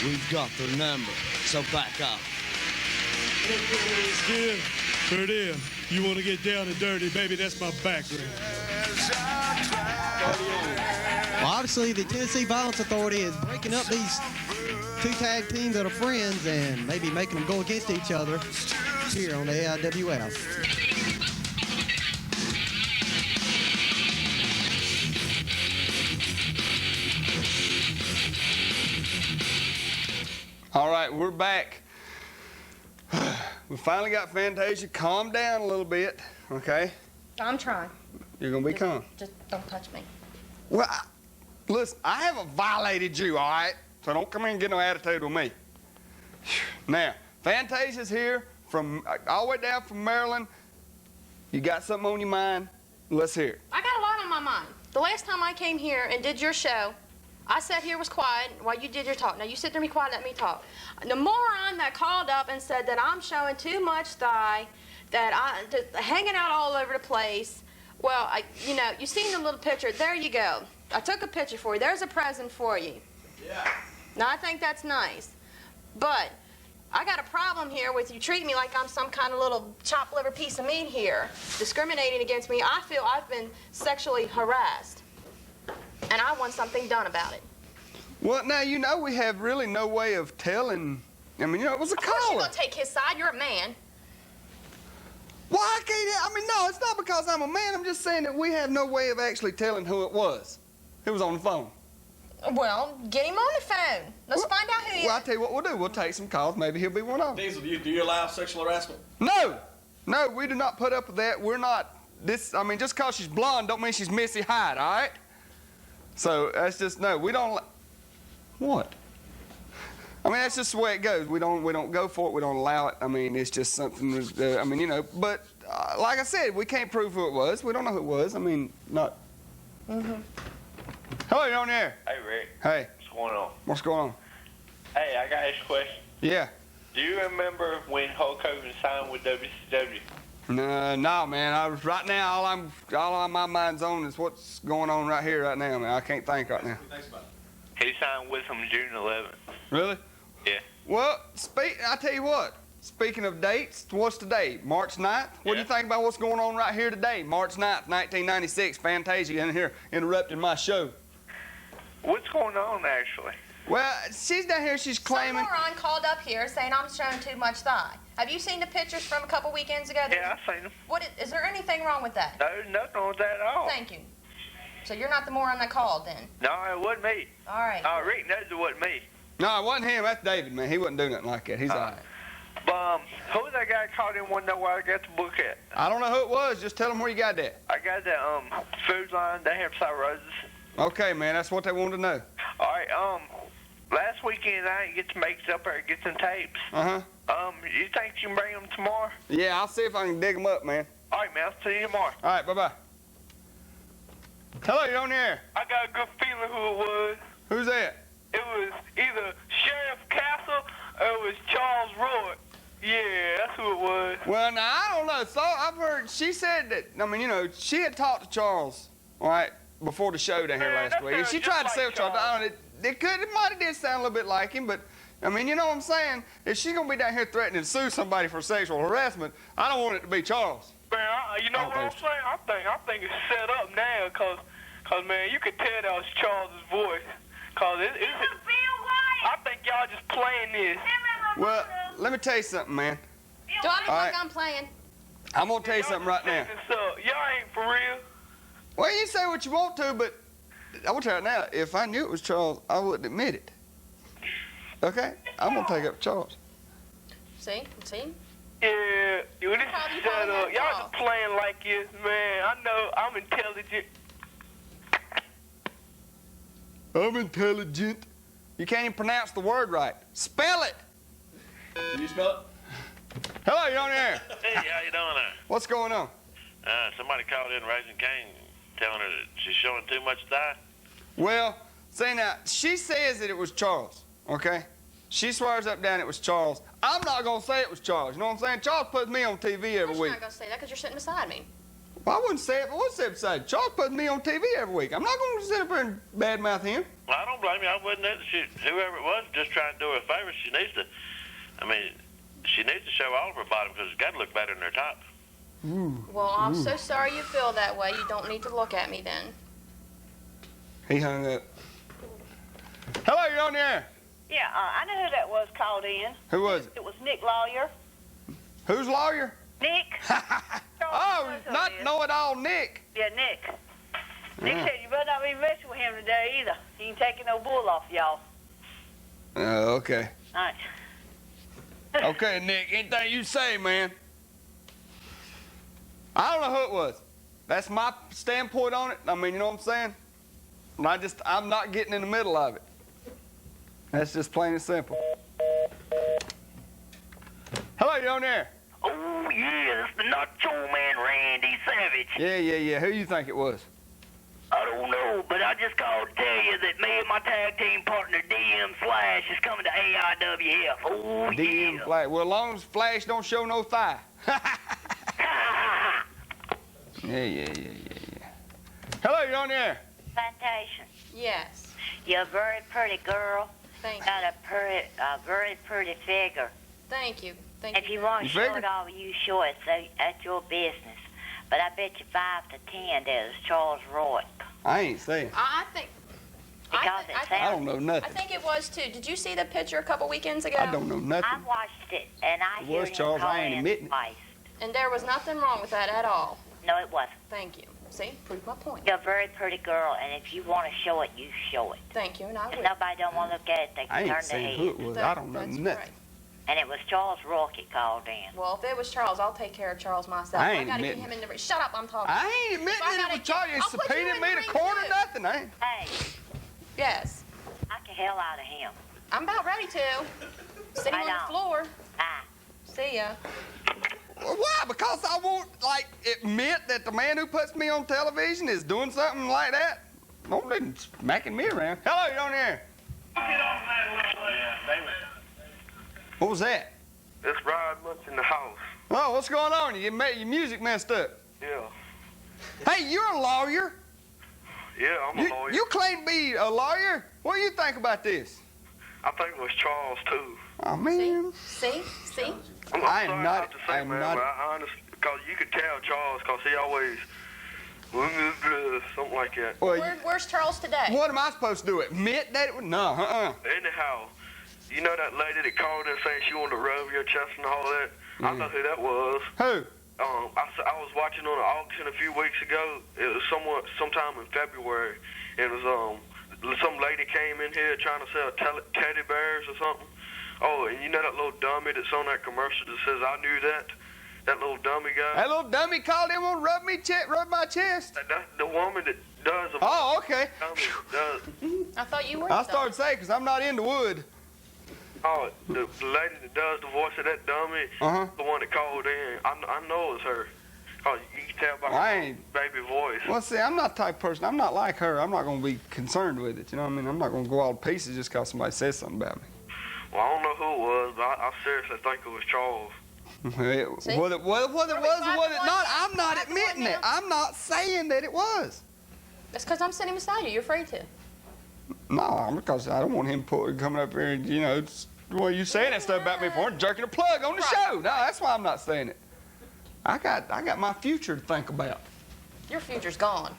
Speaker 17: we've got their number, so back up.
Speaker 4: It's good. There it is. You want to get down and dirty, baby, that's my background.
Speaker 3: Well, obviously the Tennessee Violence Authority is breaking up these two tag teams that are friends and maybe making them go against each other here on the AIWF.
Speaker 5: All right, we're back. We finally got Fantasia. Calm down a little bit, okay?
Speaker 15: I'm trying.
Speaker 5: You're going to be calm.
Speaker 15: Just don't touch me.
Speaker 5: Well, listen, I haven't violated you, all right? So don't come in and get no attitude with me. Now, Fantasia's here from all the way down from Maryland. You got something on your mind? Let's hear it.
Speaker 15: I got a lot on my mind. The last time I came here and did your show, I sat here, was quiet while you did your talk. Now you sit there and be quiet, let me talk. The moron that called up and said that I'm showing too much thigh, hanging out all over the place. Well, you seen the little picture. There you go. I took a picture for you. There's a present for you.
Speaker 5: Yeah.
Speaker 15: Now, I think that's nice. But I got a problem here with you treating me like I'm some kind of little chopped liver piece of meat here, discriminating against me. I feel I've been sexually harassed, and I want something done about it.
Speaker 5: Well, now, we have really no way of telling. I mean, it was a caller.
Speaker 15: Of course you're going to take his side. You're a man.
Speaker 5: Well, no, it's not because I'm a man. I'm just saying that we have no way of actually telling who it was. Who was on the phone?
Speaker 15: Well, get him on the phone. Let's find out who he is.
Speaker 5: Well, I'll tell you what we'll do. We'll take some calls. Maybe he'll be one of them.
Speaker 12: Diesel, do you allow sexual harassment?
Speaker 5: No, we do not put up with that. We're not, just because she's blonde don't mean she's Missy Hyde, all right? So that's just, no, we don't, what? That's just the way it goes. We don't go for it. We don't allow it. It's just something, but like I said, we can't prove who it was. We don't know who it was. Not. Mm-hmm. Hello, you're on there.
Speaker 10: Hey, Rick.
Speaker 5: Hey.
Speaker 10: What's going on?
Speaker 5: What's going on?
Speaker 10: Hey, I got this question.
Speaker 5: Yeah.
Speaker 10: Do you remember when Hulk Hogan signed with WCW?
Speaker 5: No, man. Right now, all on my mind's on is what's going on right here, right now, man. I can't think right now.
Speaker 10: He signed with him June 11th.
Speaker 5: Really?
Speaker 10: Yeah.
Speaker 5: Well, I tell you what. Speaking of dates, what's today? March 9th? What do you think about what's going on right here today? March 9th, 1996. Fantasia in here interrupting my show.
Speaker 10: What's going on, actually?
Speaker 5: Well, she's down here. She's claiming.
Speaker 15: Some moron called up here saying I'm showing too much thigh. Have you seen the pictures from a couple weekends ago?
Speaker 10: Yeah, I've seen them.
Speaker 15: Is there anything wrong with that?
Speaker 10: No, nothing wrong with that at all.
Speaker 15: Thank you. So you're not the moron that called then?
Speaker 10: No, it wasn't me.
Speaker 15: All right.
Speaker 10: Rick knows it wasn't me.
Speaker 5: No, it wasn't him. That's David, man. He wouldn't do nothing like that. He's all right.
Speaker 10: But who was that guy called in? Want to know where I got the book at?
Speaker 5: I don't know who it was. Just tell him where you got that.
Speaker 10: I got that food line down here beside Roses.
Speaker 5: Okay, man. That's what they wanted to know.
Speaker 10: All right. Last weekend I didn't get to make it up there and get some tapes.
Speaker 5: Uh-huh.
Speaker 10: You think you can bring them tomorrow?
Speaker 5: Yeah, I'll see if I can dig them up, man.
Speaker 10: All right, man. I'll see you tomorrow.
Speaker 5: All right, bye-bye. Hello, you're on the air.
Speaker 10: I got a good feeling who it was.
Speaker 5: Who's that?
Speaker 10: It was either Sheriff Castle or it was Charles Roy. Yeah, that's who it was.
Speaker 5: Well, now, I don't know. So I've heard, she said that, she had talked to Charles, all right, before the show down here last week. And she tried to sell Charles. It might have did sound a little bit like him, but, you know what I'm saying? If she's going to be down here threatening to sue somebody for sexual harassment, I don't want it to be Charles.
Speaker 10: Man, you know what I'm saying? I think it's set up now, cause man, you could tell that was Charles' voice. Cause I think y'all just playing this.
Speaker 5: Well, let me tell you something, man.
Speaker 15: Do I look like I'm playing?
Speaker 5: I'm gonna tell you something right now.
Speaker 10: Y'all ain't for real.
Speaker 5: Well, you say what you want to, but I will tell you now. If I knew it was Charles, I wouldn't admit it. Okay? I'm gonna take up Charles.
Speaker 15: See?
Speaker 10: Yeah, this is set up. Y'all just playing like this, man. I know I'm intelligent.
Speaker 5: I'm intelligent. You can't even pronounce the word right. Spell it.
Speaker 12: Can you spell it?
Speaker 5: Hello, you're on the air.
Speaker 10: Hey, how you doing there?
Speaker 5: What's going on?
Speaker 10: Somebody called in Raising Cane telling her that she's showing too much thigh.
Speaker 5: Well, see now, she says that it was Charles, okay? She swears up down it was Charles. I'm not going to say it was Charles. You know what I'm saying? Charles puts me on TV every week.
Speaker 15: You're not going to say that because you're sitting beside me.
Speaker 5: Well, I wouldn't say it, but I would say it beside you. Charles puts me on TV every week. I'm not going to sit up here and badmouth him.
Speaker 10: Well, I don't blame you. I wouldn't either. Whoever it was, just trying to do her a favor. She needs to, she needs to show all of her bottom because it's got to look better than her top.
Speaker 15: Well, I'm so sorry you feel that way. You don't need to look at me then.
Speaker 5: He hung up. Hello, you're on the air.
Speaker 18: Yeah, I know who that was called in.
Speaker 5: Who was it?
Speaker 18: It was Nick Lawyer.
Speaker 5: Who's lawyer?
Speaker 18: Nick.
Speaker 5: Oh, not know-it-all Nick.
Speaker 18: Yeah, Nick. Nick said you better not be messing with him today either. He ain't taking no bull off y'all.
Speaker 5: Oh, okay.
Speaker 18: All right.
Speaker 5: Okay, Nick, anything you say, man. I don't know who it was. That's my standpoint on it. You know what I'm saying? I'm not getting in the middle of it. That's just plain and simple. Hello, you on there?
Speaker 6: Oh, yeah, it's the Nacho Man, Randy Savage.
Speaker 5: Yeah. Who you think it was?
Speaker 6: I don't know, but I
Speaker 19: just called to tell you that me and my tag team partner DM Flash is coming to AIWF. Oh,
Speaker 5: DM Flash. Well, as long as Flash don't show no thigh. Yeah. Hello, you're on the air.
Speaker 20: Plantation.
Speaker 15: Yes.
Speaker 20: You're a very pretty girl.
Speaker 15: Thank you.
Speaker 20: Got a very pretty figure.
Speaker 15: Thank you.
Speaker 20: If you want to show it all, you show it. So that's your business. But I bet you 5 to 10 there's Charles Roy.
Speaker 5: I ain't saying.
Speaker 15: I think.
Speaker 20: Because
Speaker 5: I don't know nothing.
Speaker 15: I think it was too. Did you see the picture a couple weekends ago?
Speaker 5: I don't know nothing.
Speaker 20: I watched it, and I
Speaker 5: It
Speaker 20: heard
Speaker 5: was
Speaker 20: him
Speaker 5: Charles. I ain't
Speaker 20: calling
Speaker 5: admitting it.
Speaker 20: twice.
Speaker 15: And there was nothing wrong with that at all.
Speaker 20: No, it wasn't.
Speaker 15: Thank you. See, prove my point.
Speaker 20: You're a very pretty girl, and if you want to show it, you show it.
Speaker 15: Thank you, and I
Speaker 20: If
Speaker 15: will.
Speaker 20: nobody don't want to look at it, they
Speaker 5: I
Speaker 20: can
Speaker 5: ain't
Speaker 20: turn their
Speaker 5: saying
Speaker 20: head.
Speaker 5: who it was. I don't know
Speaker 15: That's
Speaker 5: nothing.
Speaker 15: right.
Speaker 20: And it was Charles Rocky called in.
Speaker 15: Well, if it was Charles, I'll take care of Charles myself.
Speaker 5: I ain't
Speaker 15: gotta get
Speaker 5: admitting
Speaker 15: him in the ring. Shut up, I'm talking.
Speaker 5: I ain't admitting that it was Charlie. You subpoenaed me to court or nothing. I ain't.
Speaker 20: Hey,
Speaker 15: Yes.
Speaker 20: knock the hell out of him.
Speaker 15: I'm about ready to. Sitting
Speaker 20: I
Speaker 15: on
Speaker 20: know.
Speaker 15: the floor.
Speaker 20: Ah.
Speaker 15: See ya.
Speaker 5: Well, why? Because I won't, admit that the man who puts me on television is doing something like that? Don't be smacking me around. Hello, you're on the air. What was that?
Speaker 21: It's Rod Munch in the house.
Speaker 5: Oh, what's going on? Your music messed up.
Speaker 21: Yeah.
Speaker 5: Hey, you're a lawyer.
Speaker 21: Yeah, I'm a lawyer.
Speaker 5: You claim to be a lawyer? What do you think about this?
Speaker 21: I think it was Charles, too.
Speaker 5: Oh, man.
Speaker 15: See?
Speaker 21: I'm
Speaker 5: I
Speaker 21: sorry
Speaker 5: am
Speaker 21: I
Speaker 5: not.
Speaker 21: have to say,
Speaker 5: I am
Speaker 21: man,
Speaker 5: not.
Speaker 21: but I honestly, because you could tell Charles, because he always, something like that.
Speaker 5: Well,
Speaker 15: Where's Charles today?
Speaker 5: what am I supposed to do? Admit that it was? No,
Speaker 21: Anyhow, you know that lady that called in saying she wanted to rub your chest and all that? I know who that was.
Speaker 5: Who?
Speaker 21: I was watching on an auction a few weeks ago. It was sometime in February. It was some lady came in here trying to sell teddy bears or something. Oh, and you know that little dummy that's on that commercial that says I knew that? That little dummy guy?
Speaker 5: That little dummy called in and rub my chest.
Speaker 21: That's the woman that does the
Speaker 5: Oh, okay.
Speaker 21: dummy does.
Speaker 15: I thought you were.
Speaker 5: I started saying because I'm not into wood.
Speaker 21: Oh, the lady that does the voice of that dummy, the one that called in, I know it's her. Oh, you can tell by her baby voice.
Speaker 5: Well, see, I'm not the type of person. I'm not like her. I'm not going to be concerned with it. You know what I mean? I'm not going to go all to pieces just because somebody says something about me.
Speaker 21: Well, I don't know who it was, but I seriously think it was Charles.
Speaker 5: Whether it was or whether it not, I'm not admitting it. I'm not saying that it was.
Speaker 15: That's because I'm sitting beside you. You're afraid to.
Speaker 5: No, because I don't want him coming up here and, well, you saying that stuff about me before and jerking a plug on the show. No, that's why I'm not saying it. I got my future to think about.
Speaker 15: Your future's gone.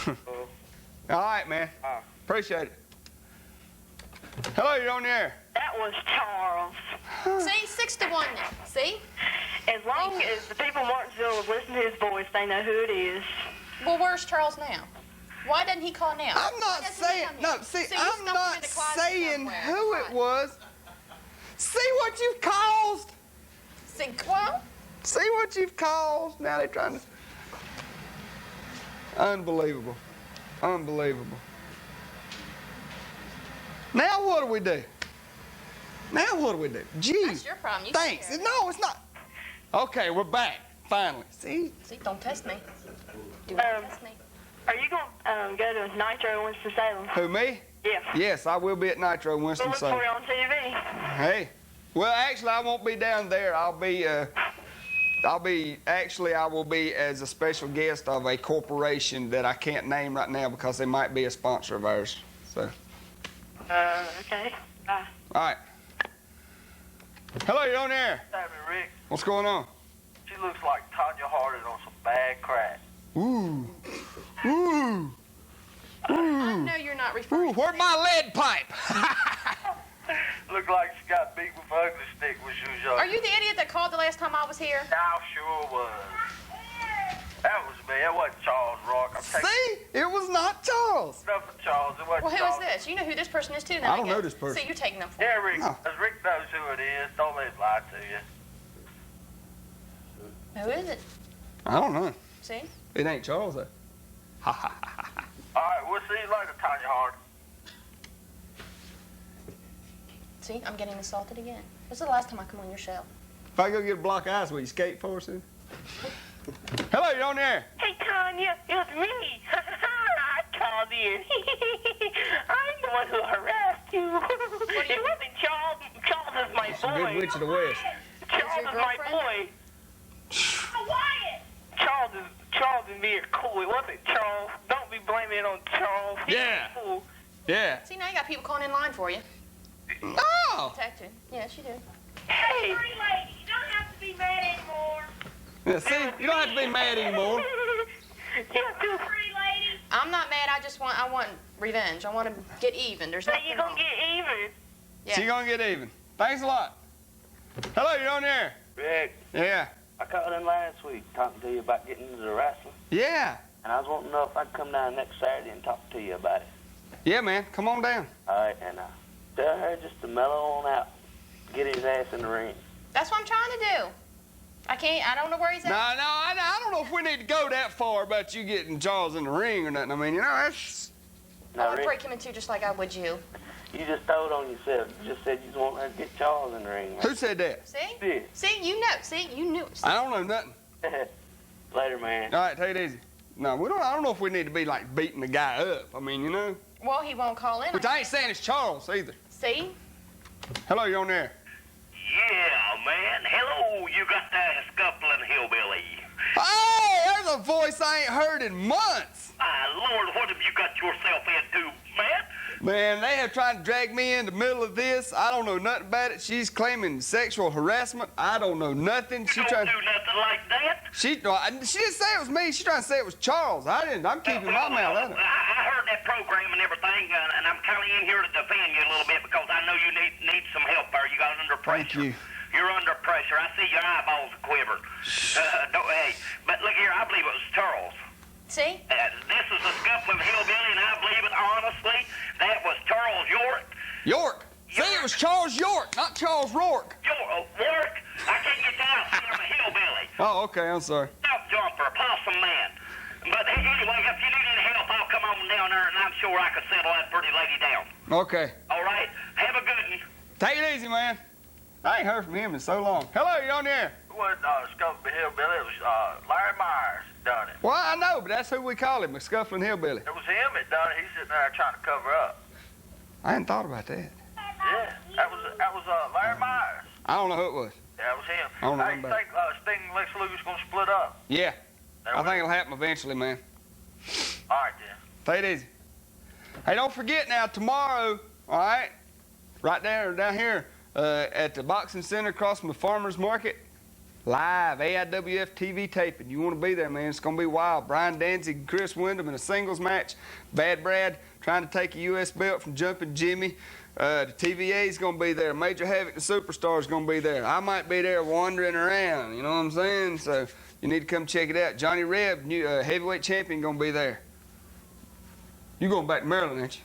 Speaker 5: All right, man. Appreciate it. Hello, you're on the air.
Speaker 18: That was Charles.
Speaker 15: See, 6-1 now. See?
Speaker 18: As long as the people of Martinsville have listened to his voice, they know who it is.
Speaker 15: Well, where's Charles now? Why doesn't he call now?
Speaker 5: I'm not saying, I'm not saying who it was. See what you've caused?
Speaker 15: See, well?
Speaker 5: See what you've caused? Now they're trying to... Unbelievable. Unbelievable. Now what do we do? Now what do we do? Gee,
Speaker 15: that's your problem.
Speaker 5: Thanks. No, it's not. Okay, we're back. Finally. See,
Speaker 15: don't test me. Do not test me.
Speaker 18: Are you going to go to Nitro in Winston-Salem?
Speaker 5: Who, me?
Speaker 18: Yeah.
Speaker 5: Yes, I will be at Nitro
Speaker 18: We'll look for
Speaker 5: Winston-Salem.
Speaker 18: you on TV.
Speaker 5: Hey. Well, actually, I won't be down there. I will be as a special guest of a corporation that I can't name right now because they might be a sponsor of ours. So.
Speaker 18: Okay. Bye.
Speaker 5: All right. Hello, you're on the air.
Speaker 21: Hey, Rick.
Speaker 5: What's going on?
Speaker 21: She looks like Tanya Harding on some bad crack.
Speaker 5: Ooh. Ooh.
Speaker 15: I know you're not referring to
Speaker 5: where's my lead pipe?
Speaker 21: Look like she got beat with an ugly stick when she was young.
Speaker 15: Are you the idiot that called the last time I was here?
Speaker 21: I sure was. That was me. That wasn't Charles Rock.
Speaker 5: See? It was not Charles.
Speaker 21: Nothing Charles. It wasn't
Speaker 15: Well, who
Speaker 21: Charles.
Speaker 15: is this? You know who this person is, too, now.
Speaker 5: I don't know this person.
Speaker 15: See, you're taking them for
Speaker 21: Yeah, Rick.
Speaker 5: No.
Speaker 21: Rick knows who it is. Don't let him lie to you.
Speaker 15: Who is it?
Speaker 5: I don't know.
Speaker 15: See?
Speaker 5: It ain't Charles, though.
Speaker 21: All right, we'll see you later, Tanya Harding.
Speaker 15: See, I'm getting assaulted again. This is the last time I come on your show.
Speaker 5: If I go get a block of ice, will you skate for us? Hello, you're on there.
Speaker 18: Hey, Tanya, it's me. I
Speaker 10: called in. I'm the one who harassed you. It wasn't Charles. Charles is my
Speaker 5: It's a
Speaker 10: boy.
Speaker 5: good witch of the West.
Speaker 10: Charles is my boy. Charles and me are cool. It wasn't Charles. Don't be blaming it on Charles. He's
Speaker 5: Yeah.
Speaker 10: cool.
Speaker 5: Yeah.
Speaker 15: See, now you got people calling in line for you.
Speaker 5: Oh!
Speaker 15: Protect you. Yes, you do.
Speaker 10: Hey.
Speaker 18: Pretty lady, you don't have to be mad anymore.
Speaker 5: Yeah, see, you don't have to be mad anymore.
Speaker 18: Pretty lady.
Speaker 15: I'm not mad. I want revenge. I want to get even. There's
Speaker 10: So
Speaker 15: nothing
Speaker 10: you gonna
Speaker 15: wrong.
Speaker 10: get even?
Speaker 15: Yeah.
Speaker 5: She's gonna get even. Thanks a lot. Hello, you're on there.
Speaker 7: Rick,
Speaker 5: Yeah.
Speaker 7: I called in last week talking to you about getting into the wrestling,
Speaker 5: Yeah.
Speaker 7: and I was wanting to know if I'd come down next Saturday and talk to you about it.
Speaker 5: Yeah, man. Come on down.
Speaker 7: All right, and tell her just to mellow on out, get his ass in the ring.
Speaker 15: That's what I'm trying to do. I don't know where he's at.
Speaker 5: No, I don't know if we need to go that far about you getting Charles in the ring or nothing. I mean, you know, that's...
Speaker 7: Now,
Speaker 15: I would
Speaker 7: Rick,
Speaker 15: break him in two just like I would you.
Speaker 7: you just told on yourself. You just said you just want her to get Charles in the ring. Man.
Speaker 5: Who said that?
Speaker 15: See?
Speaker 7: Yeah.
Speaker 15: See, you know. See, you knew. See?
Speaker 5: I don't know nothing.
Speaker 7: Later, man.
Speaker 5: All right, take it easy. No, I don't know if we need to be, like, beating the guy up. I mean, you know.
Speaker 15: Well, he won't call in.
Speaker 5: Which I ain't saying it's Charles either.
Speaker 15: See?
Speaker 5: Hello, you're on there.
Speaker 19: Yeah, man. Hello, you got that scuffling hillbilly.
Speaker 5: Hey, there's a voice I ain't heard in months.
Speaker 19: Lord, what have you got yourself into, man?
Speaker 5: Man, they have tried to drag me in the middle of this. I don't know nothing about it. She's claiming sexual harassment. I don't know nothing. She
Speaker 19: Don't
Speaker 5: tried.
Speaker 19: do nothing like that.
Speaker 5: She didn't say it was me. She trying to say it was Charles. I didn't. I'm keeping my mouth out of it.
Speaker 19: I heard that program and everything, and I'm kind of in here to defend you a little bit because I know you need some help there. You got under pressure.
Speaker 5: Thank you.
Speaker 19: You're under pressure. I see your eyeballs are quivering. Hey, but look here, I believe it was Charles.
Speaker 15: See?
Speaker 19: This is a scuffling hillbilly, and I believe it honestly. That was Charles York.
Speaker 5: York. See, it was Charles York, not Charles Rourke.
Speaker 19: York? I can't get down. See, I'm a hillbilly.
Speaker 5: Oh, okay. I'm sorry.
Speaker 19: Stop jumper, possum man. But anyway, if you need any help, I'll come on down there, and I'm sure I can settle that pretty lady down.
Speaker 5: Okay.
Speaker 19: All right? Have a good one.
Speaker 5: Take it easy, man. I ain't heard from him in so long. Hello, you on there?
Speaker 21: It wasn't Scuffling Hillbilly. It was Larry Myers done it.
Speaker 5: Well, I know, but that's who we call him, a scuffling hillbilly.
Speaker 21: It was him that done it. He's sitting there trying to cover up.
Speaker 5: I hadn't thought about that.
Speaker 21: Yeah, that was Larry Myers.
Speaker 5: I don't know who it was.
Speaker 21: Yeah, that was him.
Speaker 5: I don't know
Speaker 21: Hey, you
Speaker 5: about
Speaker 21: think Sting and Lex Luger's gonna split up?
Speaker 5: Yeah. I think it'll happen eventually, man.
Speaker 21: All right, then.
Speaker 5: Take it easy. Hey, don't forget now, tomorrow, all right, right down here at the Boxing Center across from the Farmers Market, live AIWF TV taping. You want to be there, man. It's going to be wild. Brian Danzig and Chris Wyndham in a singles match. Bad Brad trying to take a U.S. belt from Jumping Jimmy. The TVA is going to be there. Major Havoc, the Superstar, is going to be there. I might be there wandering around, you know what I'm saying? So you need to come check it out. Johnny Reb, new heavyweight champion, going to be there. You going back to Maryland, ain't you?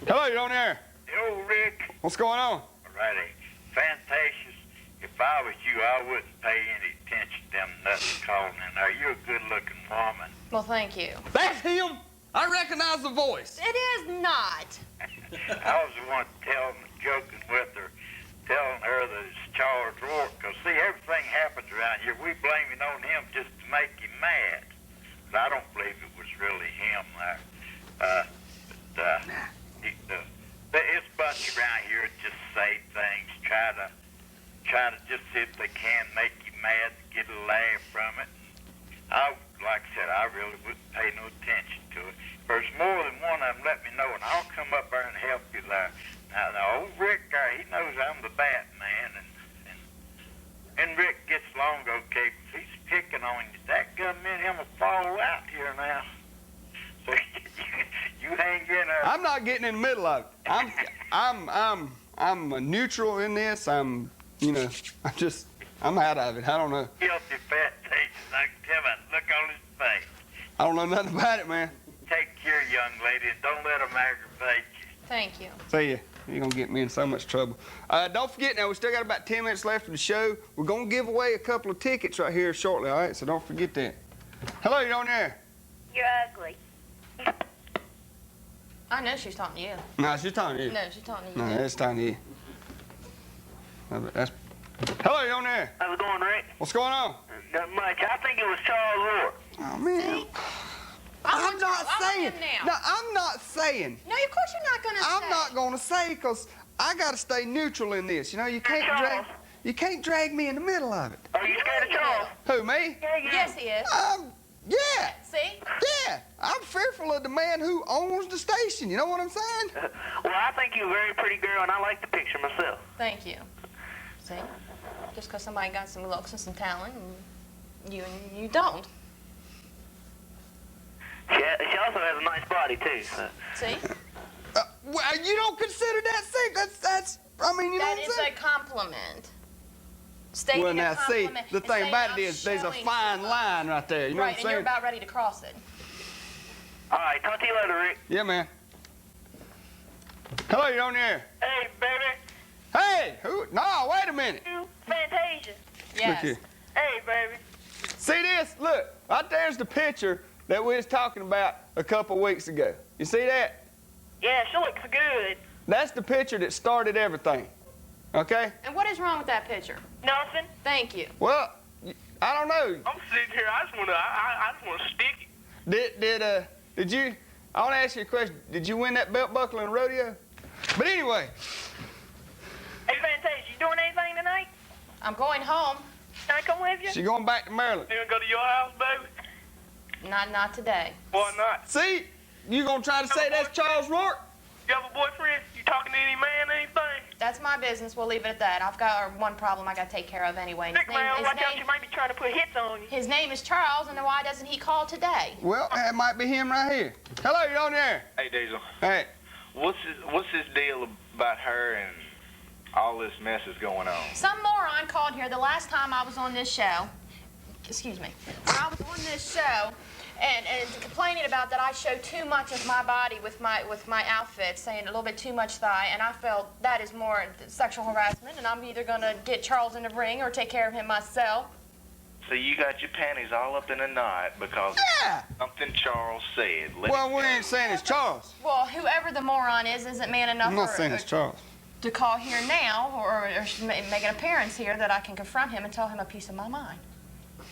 Speaker 5: Hello, you're on there.
Speaker 22: Yo, Rick.
Speaker 5: What's going on?
Speaker 22: Alrighty. Fantastious. If I was you, I wouldn't pay any attention to them nuts calling in there. You're a good-looking woman.
Speaker 15: Well, thank you.
Speaker 5: That's him. I recognize the voice.
Speaker 15: It is not.
Speaker 22: I was the one joking with her, telling her that it's Charles Rourke. Because, see, everything happens around here. We blame it on him just to make him mad. But I don't believe it was really him there. It's a bunch around here that just say things, try to just see if they can make you mad, get a laugh from it. Like I said, I really wouldn't pay no attention to it. If there's more than one of them, let me know, and I'll come up there and help you there. Now old Rick, he knows I'm the bat man, and Rick gets along okay. If he's picking on you, that gun me and him will fall out here now. So you hang in there.
Speaker 5: I'm not getting in the middle of it. I'm neutral in this. I'm out of it. I don't know.
Speaker 22: Guilty fat taste like him and look on his face.
Speaker 5: I don't know nothing about it, man.
Speaker 22: Take care, young lady, and don't let them aggravate you.
Speaker 15: Thank you.
Speaker 5: See ya. You're going to get me in so much trouble. Don't forget now, we still got about 10 minutes left of the show. We're going to give away a couple of tickets right here shortly, all right? So don't forget that. Hello, you're on there.
Speaker 18: You're ugly.
Speaker 15: I know she's talking to you.
Speaker 5: No, she's talking to you.
Speaker 15: No, she's talking to you.
Speaker 5: No, that's talking to you. Hello, you're on there.
Speaker 22: How's it going, Rick?
Speaker 5: What's going on?
Speaker 22: Not much. I think it was Charles Rourke.
Speaker 5: Oh, man. I'm not saying.
Speaker 15: him now.
Speaker 5: No, I'm not saying.
Speaker 15: No, of course you're not going to say.
Speaker 5: I'm not going to say because I got to stay neutral in this. You know, you can't drag me in the middle of it.
Speaker 10: Are you scared of Charles?
Speaker 5: Who, me?
Speaker 15: Yes, he is.
Speaker 5: Yeah.
Speaker 15: See?
Speaker 5: Yeah. I'm fearful of the man who owns the station. You know what I'm saying?
Speaker 10: Well, I think you're a very pretty girl, and I like the picture myself.
Speaker 15: Thank you. See? Just because somebody got some looks and some talent, and you don't.
Speaker 10: She also has a nice body, too. So.
Speaker 15: See?
Speaker 5: Well, you don't consider that sick. That's. I mean, you know what I'm saying?
Speaker 15: That is a compliment. Stating
Speaker 5: Well, now
Speaker 15: a
Speaker 5: see,
Speaker 15: compliment
Speaker 5: the
Speaker 15: and
Speaker 5: thing
Speaker 15: saying,
Speaker 5: about
Speaker 15: "I'm
Speaker 5: it is there's a
Speaker 15: showing
Speaker 5: fine
Speaker 15: too much."
Speaker 5: line right there. You know
Speaker 15: Right,
Speaker 5: what I'm
Speaker 15: and
Speaker 5: saying?
Speaker 15: you're about ready to cross it.
Speaker 10: All right, talk to you later, Rick.
Speaker 5: Yeah, man. Hello, you on the air?
Speaker 10: Hey, baby.
Speaker 5: Hey, who? No, wait a minute.
Speaker 10: Fantasia.
Speaker 5: Look here.
Speaker 10: Hey, baby.
Speaker 5: See this? Look, right there's the picture that we was talking about a couple weeks ago. You see that?
Speaker 10: Yeah, she looks good.
Speaker 5: That's the picture that started everything. Okay?
Speaker 15: And what is wrong with that picture?
Speaker 10: Nothing.
Speaker 15: Thank you.
Speaker 5: Well, I don't know.
Speaker 10: I'm sitting here. I just want to stick it.
Speaker 5: Did you? I want to ask you a question. Did you win that belt buckle in the rodeo? But anyway.
Speaker 10: Hey, Fantasia, you doing anything tonight?
Speaker 15: I'm going home.
Speaker 10: Can I come with you?
Speaker 5: She going back to Maryland.
Speaker 10: You gonna go to your house, baby?
Speaker 15: Not today.
Speaker 10: Why not?
Speaker 5: See? You gonna try to say that's Charles Rourke?
Speaker 10: You have a boyfriend? You talking to any man, anything?
Speaker 15: That's my business. We'll leave it at that. I've got one problem I got to take care of anyway.
Speaker 10: Nick, man, watch out. You might be trying to put hits on you.
Speaker 15: His name is Charles, and then why doesn't he call today?
Speaker 5: Well, that might be him right here. Hello, you on there?
Speaker 8: Hey, Diesel.
Speaker 5: Hey.
Speaker 8: What's this deal about her and all this mess is going on?
Speaker 15: Some moron called here the last time I was on this show. Excuse me. When I was on this show, and complaining about that I show too much of my body with my outfit, saying a little bit too much thigh, and I felt that is more sexual harassment, and I'm either gonna get Charles in the ring or take care of him myself.
Speaker 8: So you got your panties all up in a knot because of something Charles said.
Speaker 5: Well, we ain't saying it's Charles.
Speaker 15: Well, whoever the moron isn't man enough
Speaker 5: I'm not saying it's Charles.
Speaker 15: to call here now or make an appearance here that I can confront him and tell him a piece of my mind.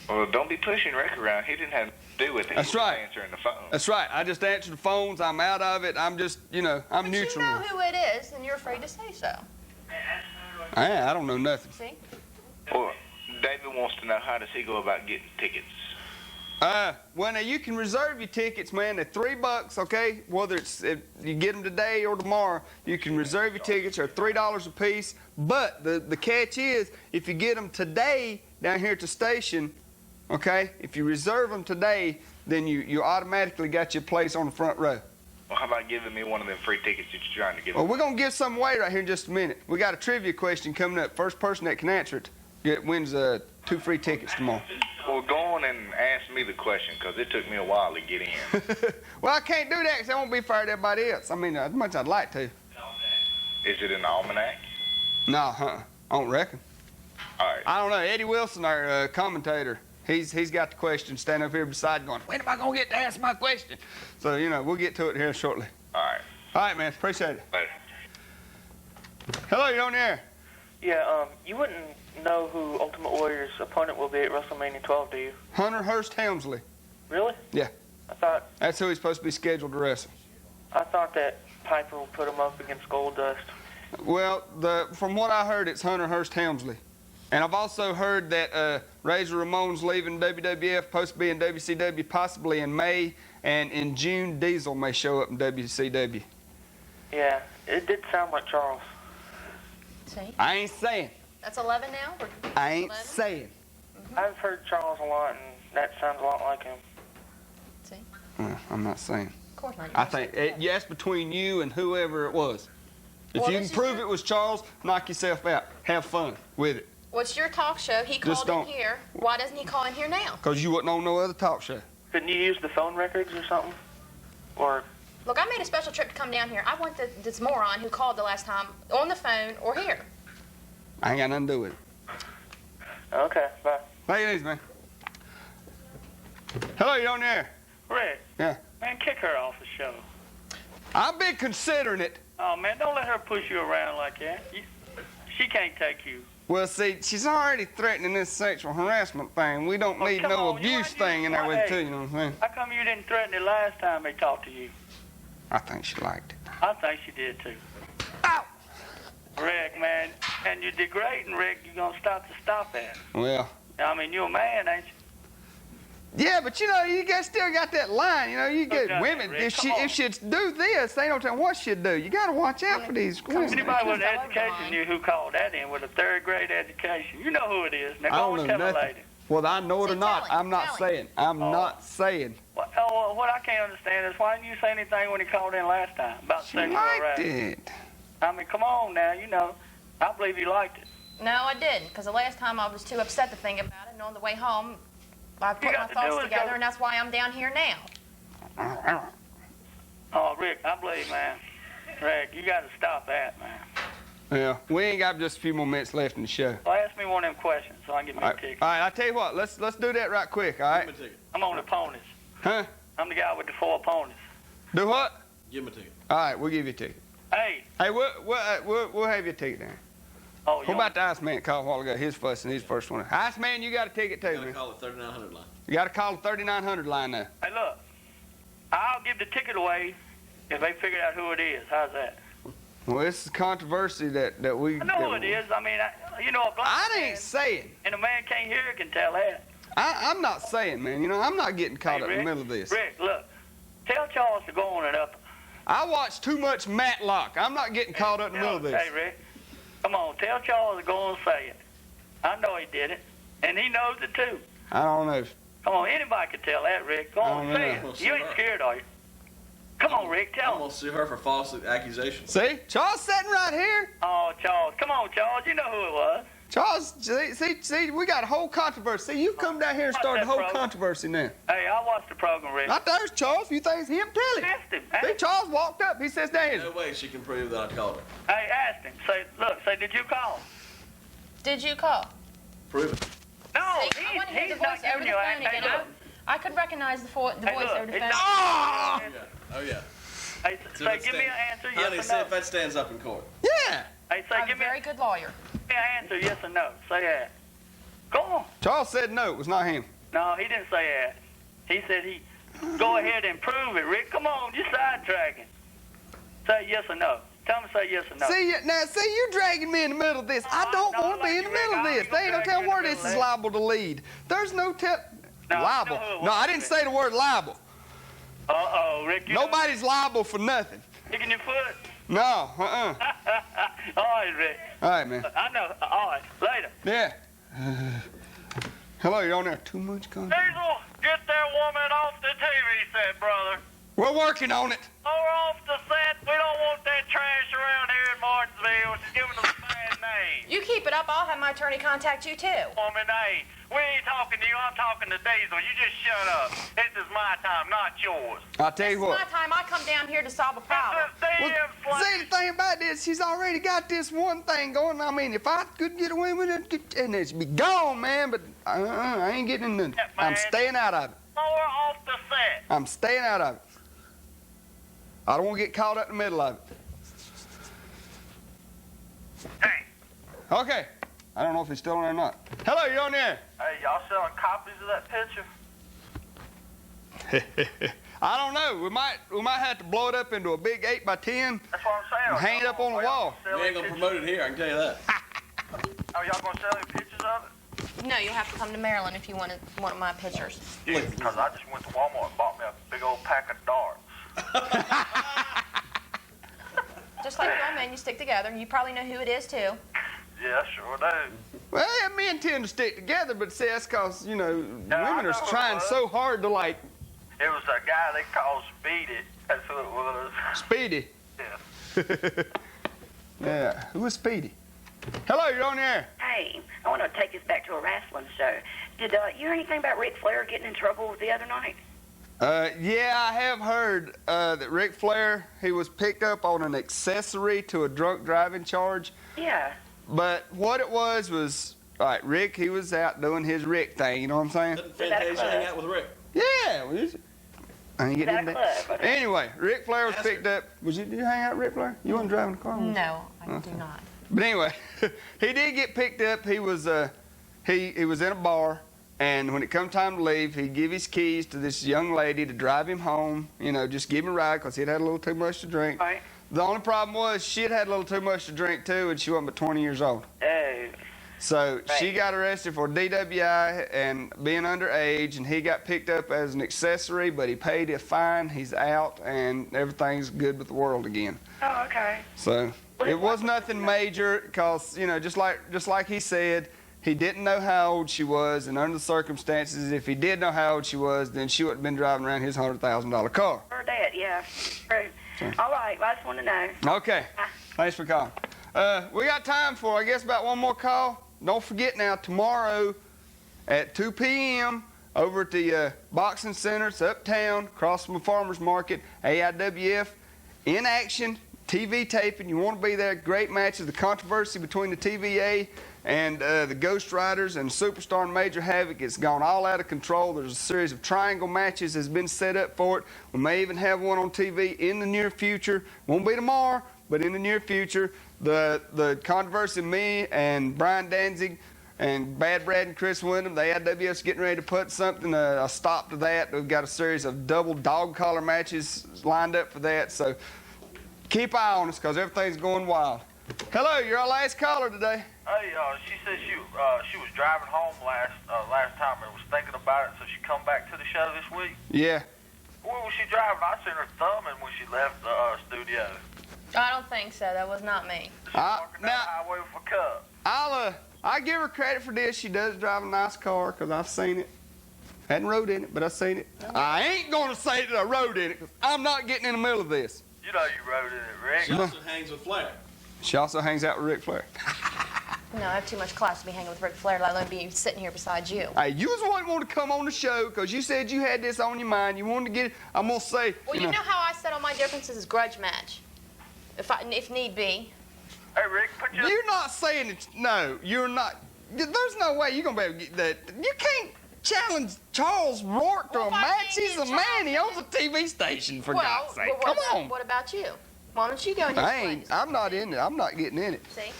Speaker 8: Well, don't be pushing Rick around. He didn't have to do with it.
Speaker 5: That's
Speaker 8: He was
Speaker 5: right.
Speaker 8: answering the phone.
Speaker 5: That's right. I just answer the phones. I'm out of it. I'm just, I'm
Speaker 15: But
Speaker 5: neutral.
Speaker 15: you know who it is, and you're afraid to say so.
Speaker 5: I don't know nothing.
Speaker 15: See?
Speaker 8: Well, David wants to know how does he go about getting tickets?
Speaker 5: Well, now you can reserve your tickets, man. They're $3, okay? Whether it's if you get them today or tomorrow, you can reserve your tickets. They're $3 a piece. But the catch is, if you get them today down here at the station, okay? If you reserve them today, then you automatically got your place on the front row.
Speaker 8: Well, how about giving me one of them free tickets that you're trying to give
Speaker 5: Well,
Speaker 8: me?
Speaker 5: we're gonna give some away right here in just a minute. We got a trivia question coming up. First person that can answer it wins 2 free tickets tomorrow.
Speaker 8: Well, go on and ask me the question, because it took me a while to get in.
Speaker 5: Well, I can't do that because that won't be fair to everybody else. I mean, as much as I'd like to.
Speaker 8: Is it an almanac?
Speaker 5: No, I don't reckon.
Speaker 8: All right.
Speaker 5: I don't know. Eddie Wilson, our commentator, he's got the question standing up here beside going, when am I going to get to ask my question? So, we'll get to it here shortly.
Speaker 8: All right.
Speaker 5: All right, man. Appreciate it.
Speaker 8: Later.
Speaker 5: Hello, you on the air?
Speaker 10: Yeah, you wouldn't know who Ultimate Warrior's opponent will be at WrestleMania 12, do you?
Speaker 5: Hunter Hearst Helmsley.
Speaker 10: Really?
Speaker 5: Yeah.
Speaker 10: I thought
Speaker 5: That's who he's supposed to be scheduled to wrestle.
Speaker 10: that Piper will put him up against Goldust.
Speaker 5: Well, from what I heard, it's Hunter Hearst Helmsley. And I've also heard that Razor Ramon's leaving WWF, supposed to be in WCW possibly in May, and in June, Diesel may show up in WCW.
Speaker 10: Yeah, it did sound like Charles.
Speaker 15: See?
Speaker 5: I ain't saying.
Speaker 15: That's 11 now?
Speaker 5: I ain't saying.
Speaker 10: I've heard Charles a lot, and that sounds a lot like him.
Speaker 15: See?
Speaker 5: I'm not saying.
Speaker 15: Of course not.
Speaker 5: I think, yes, between you and whoever it was. If
Speaker 15: Well,
Speaker 5: you
Speaker 15: this
Speaker 5: can
Speaker 15: is
Speaker 5: prove it was Charles, knock yourself out. Have fun with it.
Speaker 15: What's your talk show? He
Speaker 5: Just
Speaker 15: called in
Speaker 5: don't.
Speaker 15: here. Why doesn't he call in here now?
Speaker 5: Because you wouldn't on no other talk show.
Speaker 10: Couldn't you use the phone records or something? Or
Speaker 15: Look, I made a special trip to come down here. I want this moron who called the last time on the phone or here.
Speaker 5: I ain't got nothing to do with it.
Speaker 10: Okay, bye.
Speaker 5: Take it easy, man. Hello, you on there?
Speaker 9: Rick,
Speaker 5: Yeah.
Speaker 9: man, kick her off the show.
Speaker 5: I've been considering it.
Speaker 9: Oh, man, don't let her push you around like that. She can't take you.
Speaker 5: Well, see, she's already threatening this sexual harassment thing. We don't need no abuse thing in there with it, too, you know what I'm saying?
Speaker 10: How come you didn't threaten it last time they talked to you?
Speaker 5: I think she liked it.
Speaker 10: I think she did, too. Ow! Rick, man, and you're degrading, Rick. You're going to stop that.
Speaker 5: Well.
Speaker 10: I mean, you're a man, ain't you?
Speaker 5: Yeah, but you know, still got that line. You know, you get women. If she'd do this, they don't tell what she'd do. You got to watch out for these women.
Speaker 10: Anybody with an education knew who called that in with a third-grade education. You know who it is. Now go and tell the lady.
Speaker 5: Whether I know it or not, I'm not saying. I'm not saying.
Speaker 10: Well, what I can't understand is why didn't you say anything when he called in last time about sexual harassment? I mean, come on now. You know, I believe he liked it.
Speaker 15: No, I didn't, because the last time I was too upset to think about it, and on the way home, I put my thoughts together, and that's why I'm down here now.
Speaker 10: Oh, Rick, I believe, man. Rick, you got to stop that, man.
Speaker 5: Yeah, we ain't got just a few more minutes left in the show.
Speaker 10: Well, ask me one of them questions so I can get me a ticket.
Speaker 5: All right, I'll tell you what. Let's do that right quick, all right?
Speaker 10: Give me a ticket. I'm on the ponies.
Speaker 5: Huh?
Speaker 10: I'm the guy with the 4 ponies.
Speaker 5: Do what?
Speaker 10: Give him a ticket.
Speaker 5: All right, we'll give you a ticket.
Speaker 10: Hey.
Speaker 5: Hey, we'll have you a ticket there.
Speaker 10: Oh,
Speaker 5: what about the Iceman called a while ago? His first one. Iceman, you got a ticket too, man.
Speaker 10: You got to call the 3900 line.
Speaker 5: You got to call the 3900 line now.
Speaker 10: Hey, look. I'll give the ticket away if they figure out who it is. How's that?
Speaker 5: Well, it's a controversy that we...
Speaker 10: I know who it is. I mean, you know, a blind
Speaker 5: ain't saying.
Speaker 10: And a man can't hear it can tell that.
Speaker 5: I'm not saying, man. You know, I'm not getting caught up in the middle of this.
Speaker 10: Rick, look. Tell Charles to go on and up.
Speaker 5: I watch too much Matlock. I'm not getting caught up in the middle of this.
Speaker 10: Hey, Rick. Come on, tell Charles to go on and say it. I know he did it, and he knows it too.
Speaker 5: I don't know.
Speaker 10: Come on, anybody can tell that, Rick. Go on and say it. You ain't scared, are you? Come on, Rick, tell him.
Speaker 2: I'm going to sue her for false accusations.
Speaker 5: See? Charles sitting right here.
Speaker 10: Oh, Charles. Come on, Charles. You know who it was.
Speaker 5: Charles, see, we got a whole controversy. See, you come down here and start the whole controversy now.
Speaker 10: Hey, I watched the program, Rick.
Speaker 5: Not there's Charles. If you think it's him, tell him.
Speaker 10: Ask him.
Speaker 5: See, Charles walked up. He says, "There's
Speaker 2: no way she can prove that I called her."
Speaker 10: Hey, ask him. Say, did you call?
Speaker 15: Did you call?
Speaker 2: Prove it.
Speaker 10: No,
Speaker 15: See, I want to hear the voice over the phone again. I could recognize the voice over the phone.
Speaker 2: Oh, yeah.
Speaker 10: Hey, say, give me an answer, yes
Speaker 2: honey,
Speaker 10: or no.
Speaker 2: see if that stands up in court.
Speaker 5: Yeah.
Speaker 10: Hey, say, give me
Speaker 15: a very good lawyer.
Speaker 10: Give me an answer, yes or no. Say that. Go on.
Speaker 5: Charles said no. It was not him.
Speaker 10: No, he didn't say that. He said he... Go ahead and prove it, Rick. Come on, you're sidetracking. Say yes or no. Tell him to say yes or no.
Speaker 5: See, you're dragging me in the middle of this. I don't want to be in the middle of this. They ain't no telling where this is liable to lead. There's no liable. No, I didn't say the word liable.
Speaker 10: Uh-oh, Rick.
Speaker 5: Nobody's liable for nothing.
Speaker 10: Kicking your foot?
Speaker 5: No,
Speaker 10: All right, Rick.
Speaker 5: All right, man.
Speaker 10: I know. All right, later.
Speaker 5: Yeah. Hello, you're on there. Too much content.
Speaker 22: Diesel, get that woman off the TV set, brother.
Speaker 5: We're working on it.
Speaker 22: Throw her off the set. We don't want that trash around here in Martinsville. She's giving us a bad name.
Speaker 15: You keep it up, I'll have my attorney contact you too.
Speaker 22: Woman, hey, we ain't talking to you. I'm talking to Diesel. You just shut up. This is my time, not yours.
Speaker 5: I'll tell you what.
Speaker 15: It's my time. I come down here to solve a problem.
Speaker 5: See, the thing about this, she's already got this one thing going. I mean, if I could get away with it, and it'd be gone, man. But I ain't getting in. I'm staying out of it.
Speaker 22: Throw her off the set.
Speaker 5: I'm staying out of it. I don't want to get caught up in the middle of it.
Speaker 22: Hey.
Speaker 5: Okay. I don't know if he's still on there or not. Hello, you on there?
Speaker 22: Hey, y'all selling copies of that picture?
Speaker 5: I don't know. We might have to blow it up into a big 8x10.
Speaker 22: That's what I'm saying.
Speaker 5: And hang it up on the wall.
Speaker 2: We ain't gonna promote it here. I can tell you that.
Speaker 22: Oh, y'all gonna sell any pictures of it?
Speaker 15: No, you'll have to come to Maryland if you want one of my pictures.
Speaker 22: Yeah, because I just went to Walmart and bought me a big old pack of darts.
Speaker 15: Just like your old men, you stick together. You probably know who it is, too.
Speaker 22: Yeah, sure do.
Speaker 5: Well, yeah, men tend to stick together, but see, that's because, you know, women are trying so hard to, like...
Speaker 22: It was a guy they called Speedy. That's who it was.
Speaker 5: Speedy?
Speaker 22: Yeah.
Speaker 5: Yeah, who is Speedy? Hello, you're on the air.
Speaker 9: Hey, I want to take us back to a wrestling show. Did you hear anything about Ric Flair getting in trouble the other night?
Speaker 5: Yeah, I have heard that Ric Flair, he was picked up on an accessory to a drunk driving charge.
Speaker 9: Yeah.
Speaker 5: But what it was, all right, Rick, he was out doing his Rick thing, you know what I'm saying?
Speaker 2: Didn't Fantasia hang out with Rick?
Speaker 5: Yeah. I ain't getting into that. Anyway, Ric Flair was picked up. Did you hang out with Ric Flair? You wasn't driving the car?
Speaker 15: No, I do not.
Speaker 5: But anyway, he did get picked up. He was he was in a bar, and when it come time to leave, he'd give his keys to this young lady to drive him home. You know, just give him a ride because he'd had a little too much to drink.
Speaker 6: Right.
Speaker 5: The only problem was she'd had a little too much to drink too, and she wasn't but 20 years old.
Speaker 6: Oh.
Speaker 5: So she got arrested for DWI and being underage, and he got picked up as an accessory, but he paid a fine. He's out, and everything's good with the world again.
Speaker 6: Oh, okay.
Speaker 5: So it was nothing major, because you know, just like he said, he didn't know how old she was, and under the circumstances, if he did know how old she was, then she wouldn't have been driving around his $100,000 car.
Speaker 6: Heard that, yeah. True. All right, well, I just want to know.
Speaker 5: Okay. Thanks for calling. We got time for, I guess, about one more call. Don't forget now, tomorrow at 2 p.m. over at the Boxing Center, it's uptown, across from the Farmers Market, AIWF, in action, TV taping. You want to be there. Great matches. The controversy between the TVA and the Ghost Riders and Superstar and Major Havoc, it's gone all out of control. There's a series of triangle matches that's been set up for it. We may even have one on TV in the near future. Won't be tomorrow, but in the near future. The controversy, me and Brian Danzig and Bad Brad and Chris Wyndham, the AIWF's getting ready to put something, a stop to that. We've got a series of double dog collar matches lined up for that. So keep eye on us, because everything's going wild. Hello, you're our last caller today.
Speaker 22: Hey, she said she was driving home last time and was thinking about it, so she come back to the show this week.
Speaker 5: Yeah.
Speaker 22: Where was she driving? I seen her thumbing when she left the studio.
Speaker 15: I don't think so. That was not me.
Speaker 5: Now,
Speaker 22: Highway for Cup.
Speaker 5: I give her credit for this. She does drive a nice car, because I've seen it. Hadn't rode in it, but I've seen it. I ain't going to say that I rode in it, because I'm not getting in the middle of this.
Speaker 22: You know you rode in it, Rick.
Speaker 5: She also
Speaker 22: hangs with Flair.
Speaker 5: She also hangs out with Ric Flair.
Speaker 15: No, I have too much class to be hanging with Ric Flair, let alone be sitting here beside you.
Speaker 5: Hey, you was the one who wanted to come on the show because you said you had this on your mind. You wanted to get it. I'm going to say.
Speaker 15: Well, you know how I settle my differences is grudge match, if need be.
Speaker 22: Hey, Rick, put your...
Speaker 5: You're not saying it. No, you're not. There's no way you're going to be able to get that. You can't challenge Charles Rourke to a match. He's a man. He owns a TV station, for God's sake. Come on.
Speaker 15: What about you? Why don't you go in his place?
Speaker 5: I'm not in it. I'm not getting in it.
Speaker 15: See?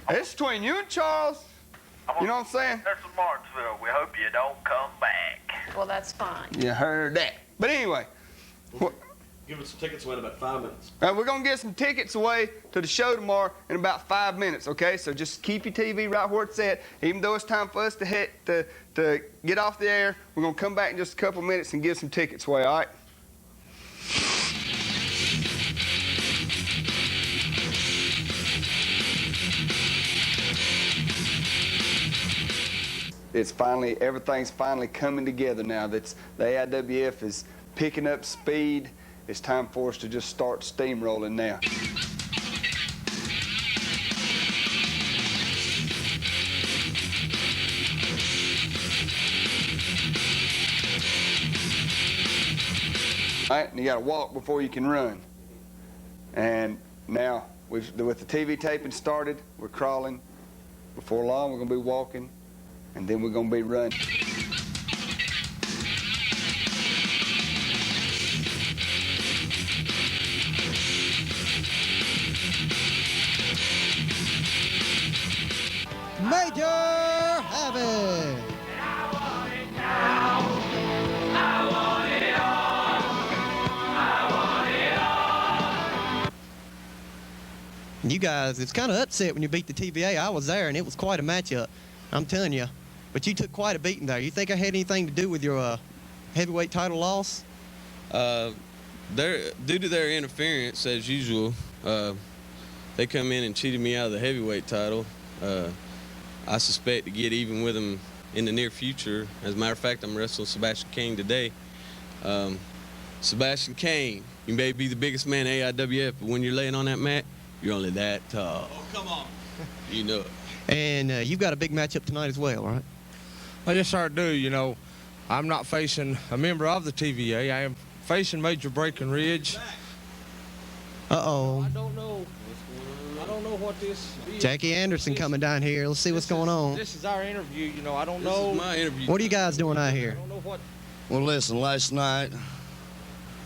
Speaker 5: It's between you and Charles. You know what I'm saying?
Speaker 22: That's from Martinsville. We hope you don't come back.
Speaker 15: Well, that's fine.
Speaker 5: You heard that. But anyway.
Speaker 11: Give us some tickets away in about 5 minutes.
Speaker 5: We're going to get some tickets away to the show tomorrow in about 5 minutes, okay? So just keep your TV right where it's at. Even though it's time for us to get off the air, we're going to come back in just a couple minutes and give some tickets away, all right? Everything's finally coming together now. The AIWF is picking up speed. It's time for us to just start steamrolling now. All right, and you got to walk before you can run. And now, with the TV taping started, we're crawling. Before long, we're going to be walking. And then we're going to be running.
Speaker 3: Major Havoc. You guys, it's kind of upset when you beat the TVA. I was there, and it was quite a matchup. I'm telling you. But you took quite a beating there. You think I had anything to do with your heavyweight title loss?
Speaker 2: Due to their interference, as usual, they come in and cheated me out of the heavyweight title. I suspect to get even with them in the near future. As a matter of fact, I'm wrestling Sebastian Kane today. Sebastian Kane, you may be the biggest man in AIWF, but when you're laying on that mat, you're only that tall.
Speaker 11: Oh, come on.
Speaker 2: You know it.
Speaker 3: And you've got a big matchup tonight as well, right?
Speaker 13: Well, yes, sir, I do. You know, I'm not facing a member of the TVA. I am facing Major Breckenridge.
Speaker 3: Uh-oh.
Speaker 13: I don't know what this is.
Speaker 3: Jackie Anderson coming down here. Let's see what's going on.
Speaker 13: This is our interview. You know, I don't know.
Speaker 2: This is my interview.
Speaker 3: What are you guys doing out here?
Speaker 13: I don't know what.
Speaker 17: Well, listen, last night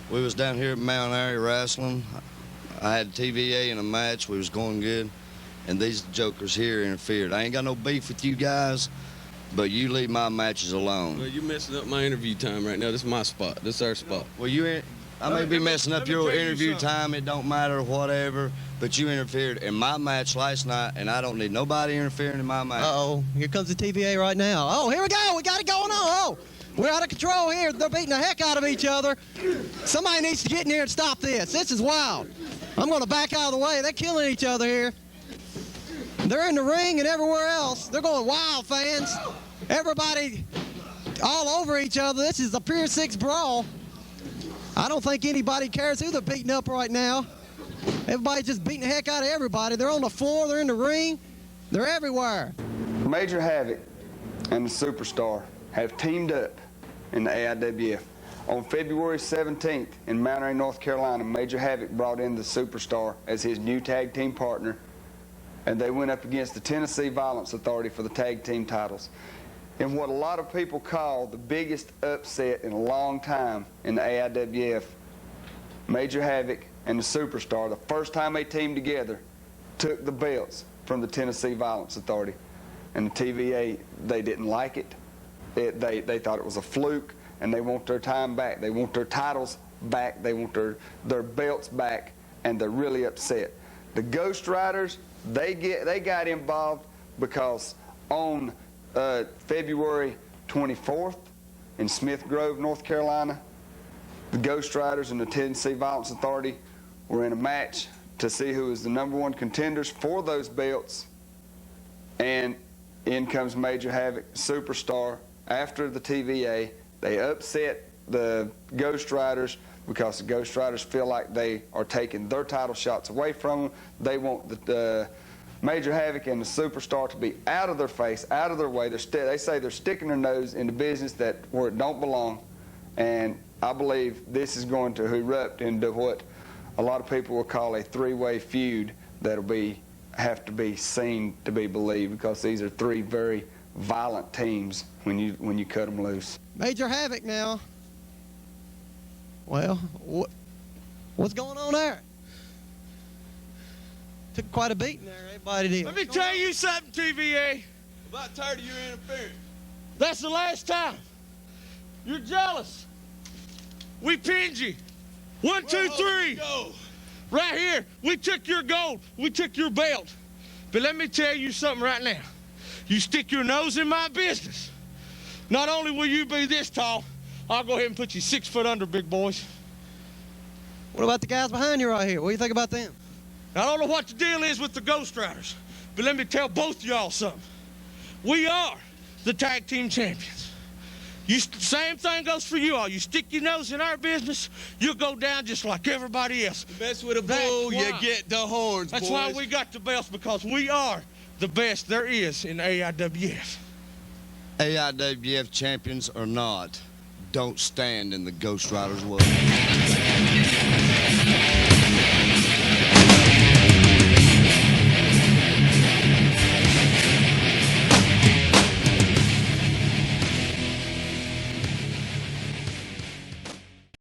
Speaker 17: we was down here at Mount Airy wrestling. I had TVA in a match. We was going good. and these jokers here interfered. I ain't got no beef with you guys, but you leave my matches alone.
Speaker 2: Well, you're messing up my interview time right now. This is my spot. This is our spot.
Speaker 17: Well, I may be messing up your interview time. It don't matter, whatever. But you interfered in my match last night, and I don't need nobody interfering in my match.
Speaker 3: Uh-oh, here comes the TVA right now. Oh, here we go. We got it going on. Oh, we're out of control here. They're beating the heck out of each other. Somebody needs to get in here and stop this. This is wild. I'm going to back out of the way. They're killing each other here. They're in the ring and everywhere else. They're going wild, fans. Everybody all over each other. This is a Pier 6 brawl. I don't think anybody cares who they're beating up right now. Everybody's just beating the heck out of everybody. They're on the floor, they're in the ring, they're everywhere.
Speaker 5: Major Havoc and the Superstar have teamed up in the AIWF. On February 17th in Mount Airy, North Carolina, Major Havoc brought in the Superstar as his new tag team partner, and they went up against the Tennessee Violence Authority for the tag team titles. In what a lot of people call the biggest upset in a long time in the AIWF, Major Havoc and the Superstar, the first time they teamed together, took the belts from the Tennessee Violence Authority. And the TVA, they didn't like it. They thought it was a fluke, and they want their time back. They want their titles back. They want their belts back, and they're really upset. The Ghost Riders, they got involved because on February 24th in Smith Grove, North Carolina, the Ghost Riders and the Tennessee Violence Authority were in a match to see who was the #1 contenders for those belts, and in comes Major Havoc, Superstar. After the TVA, they upset the Ghost Riders because the Ghost Riders feel like they are taking their title shots away from them. They want the Major Havoc and the Superstar to be out of their face, out of their way. They say they're sticking their nose into business where it don't belong, and I believe this is going to erupt into what a lot of people will call a three-way feud that'll have to be seen to be believed, because these are three very violent teams when you cut them loose.
Speaker 3: Major Havoc now. Well, what's going on there? Took quite a beating there, everybody did.
Speaker 1: Let me tell you something, TVA.
Speaker 4: I'm about tired of your interference.
Speaker 1: That's the last time. You're jealous. We pinned you. 1, 2, 3. Right here. We took your gold. We took your belt. But let me tell you something right now. You stick your nose in my business, not only will you be this tall, I'll go ahead and put you 6 foot under, big boys.
Speaker 3: What about the guys behind you right here? What do you think about them?
Speaker 1: I don't know what the deal is with the Ghost Riders, but let me tell both of y'all something. We are the tag team champions. Same thing goes for you all. You stick your nose in our business, you'll go down just like everybody else.
Speaker 4: You mess with a bull, you get the horns,
Speaker 1: That's
Speaker 4: boys.
Speaker 1: why we got the belts, because we are the best there is in AIWF.
Speaker 17: AIWF champions or not, don't stand in the Ghost Riders' way.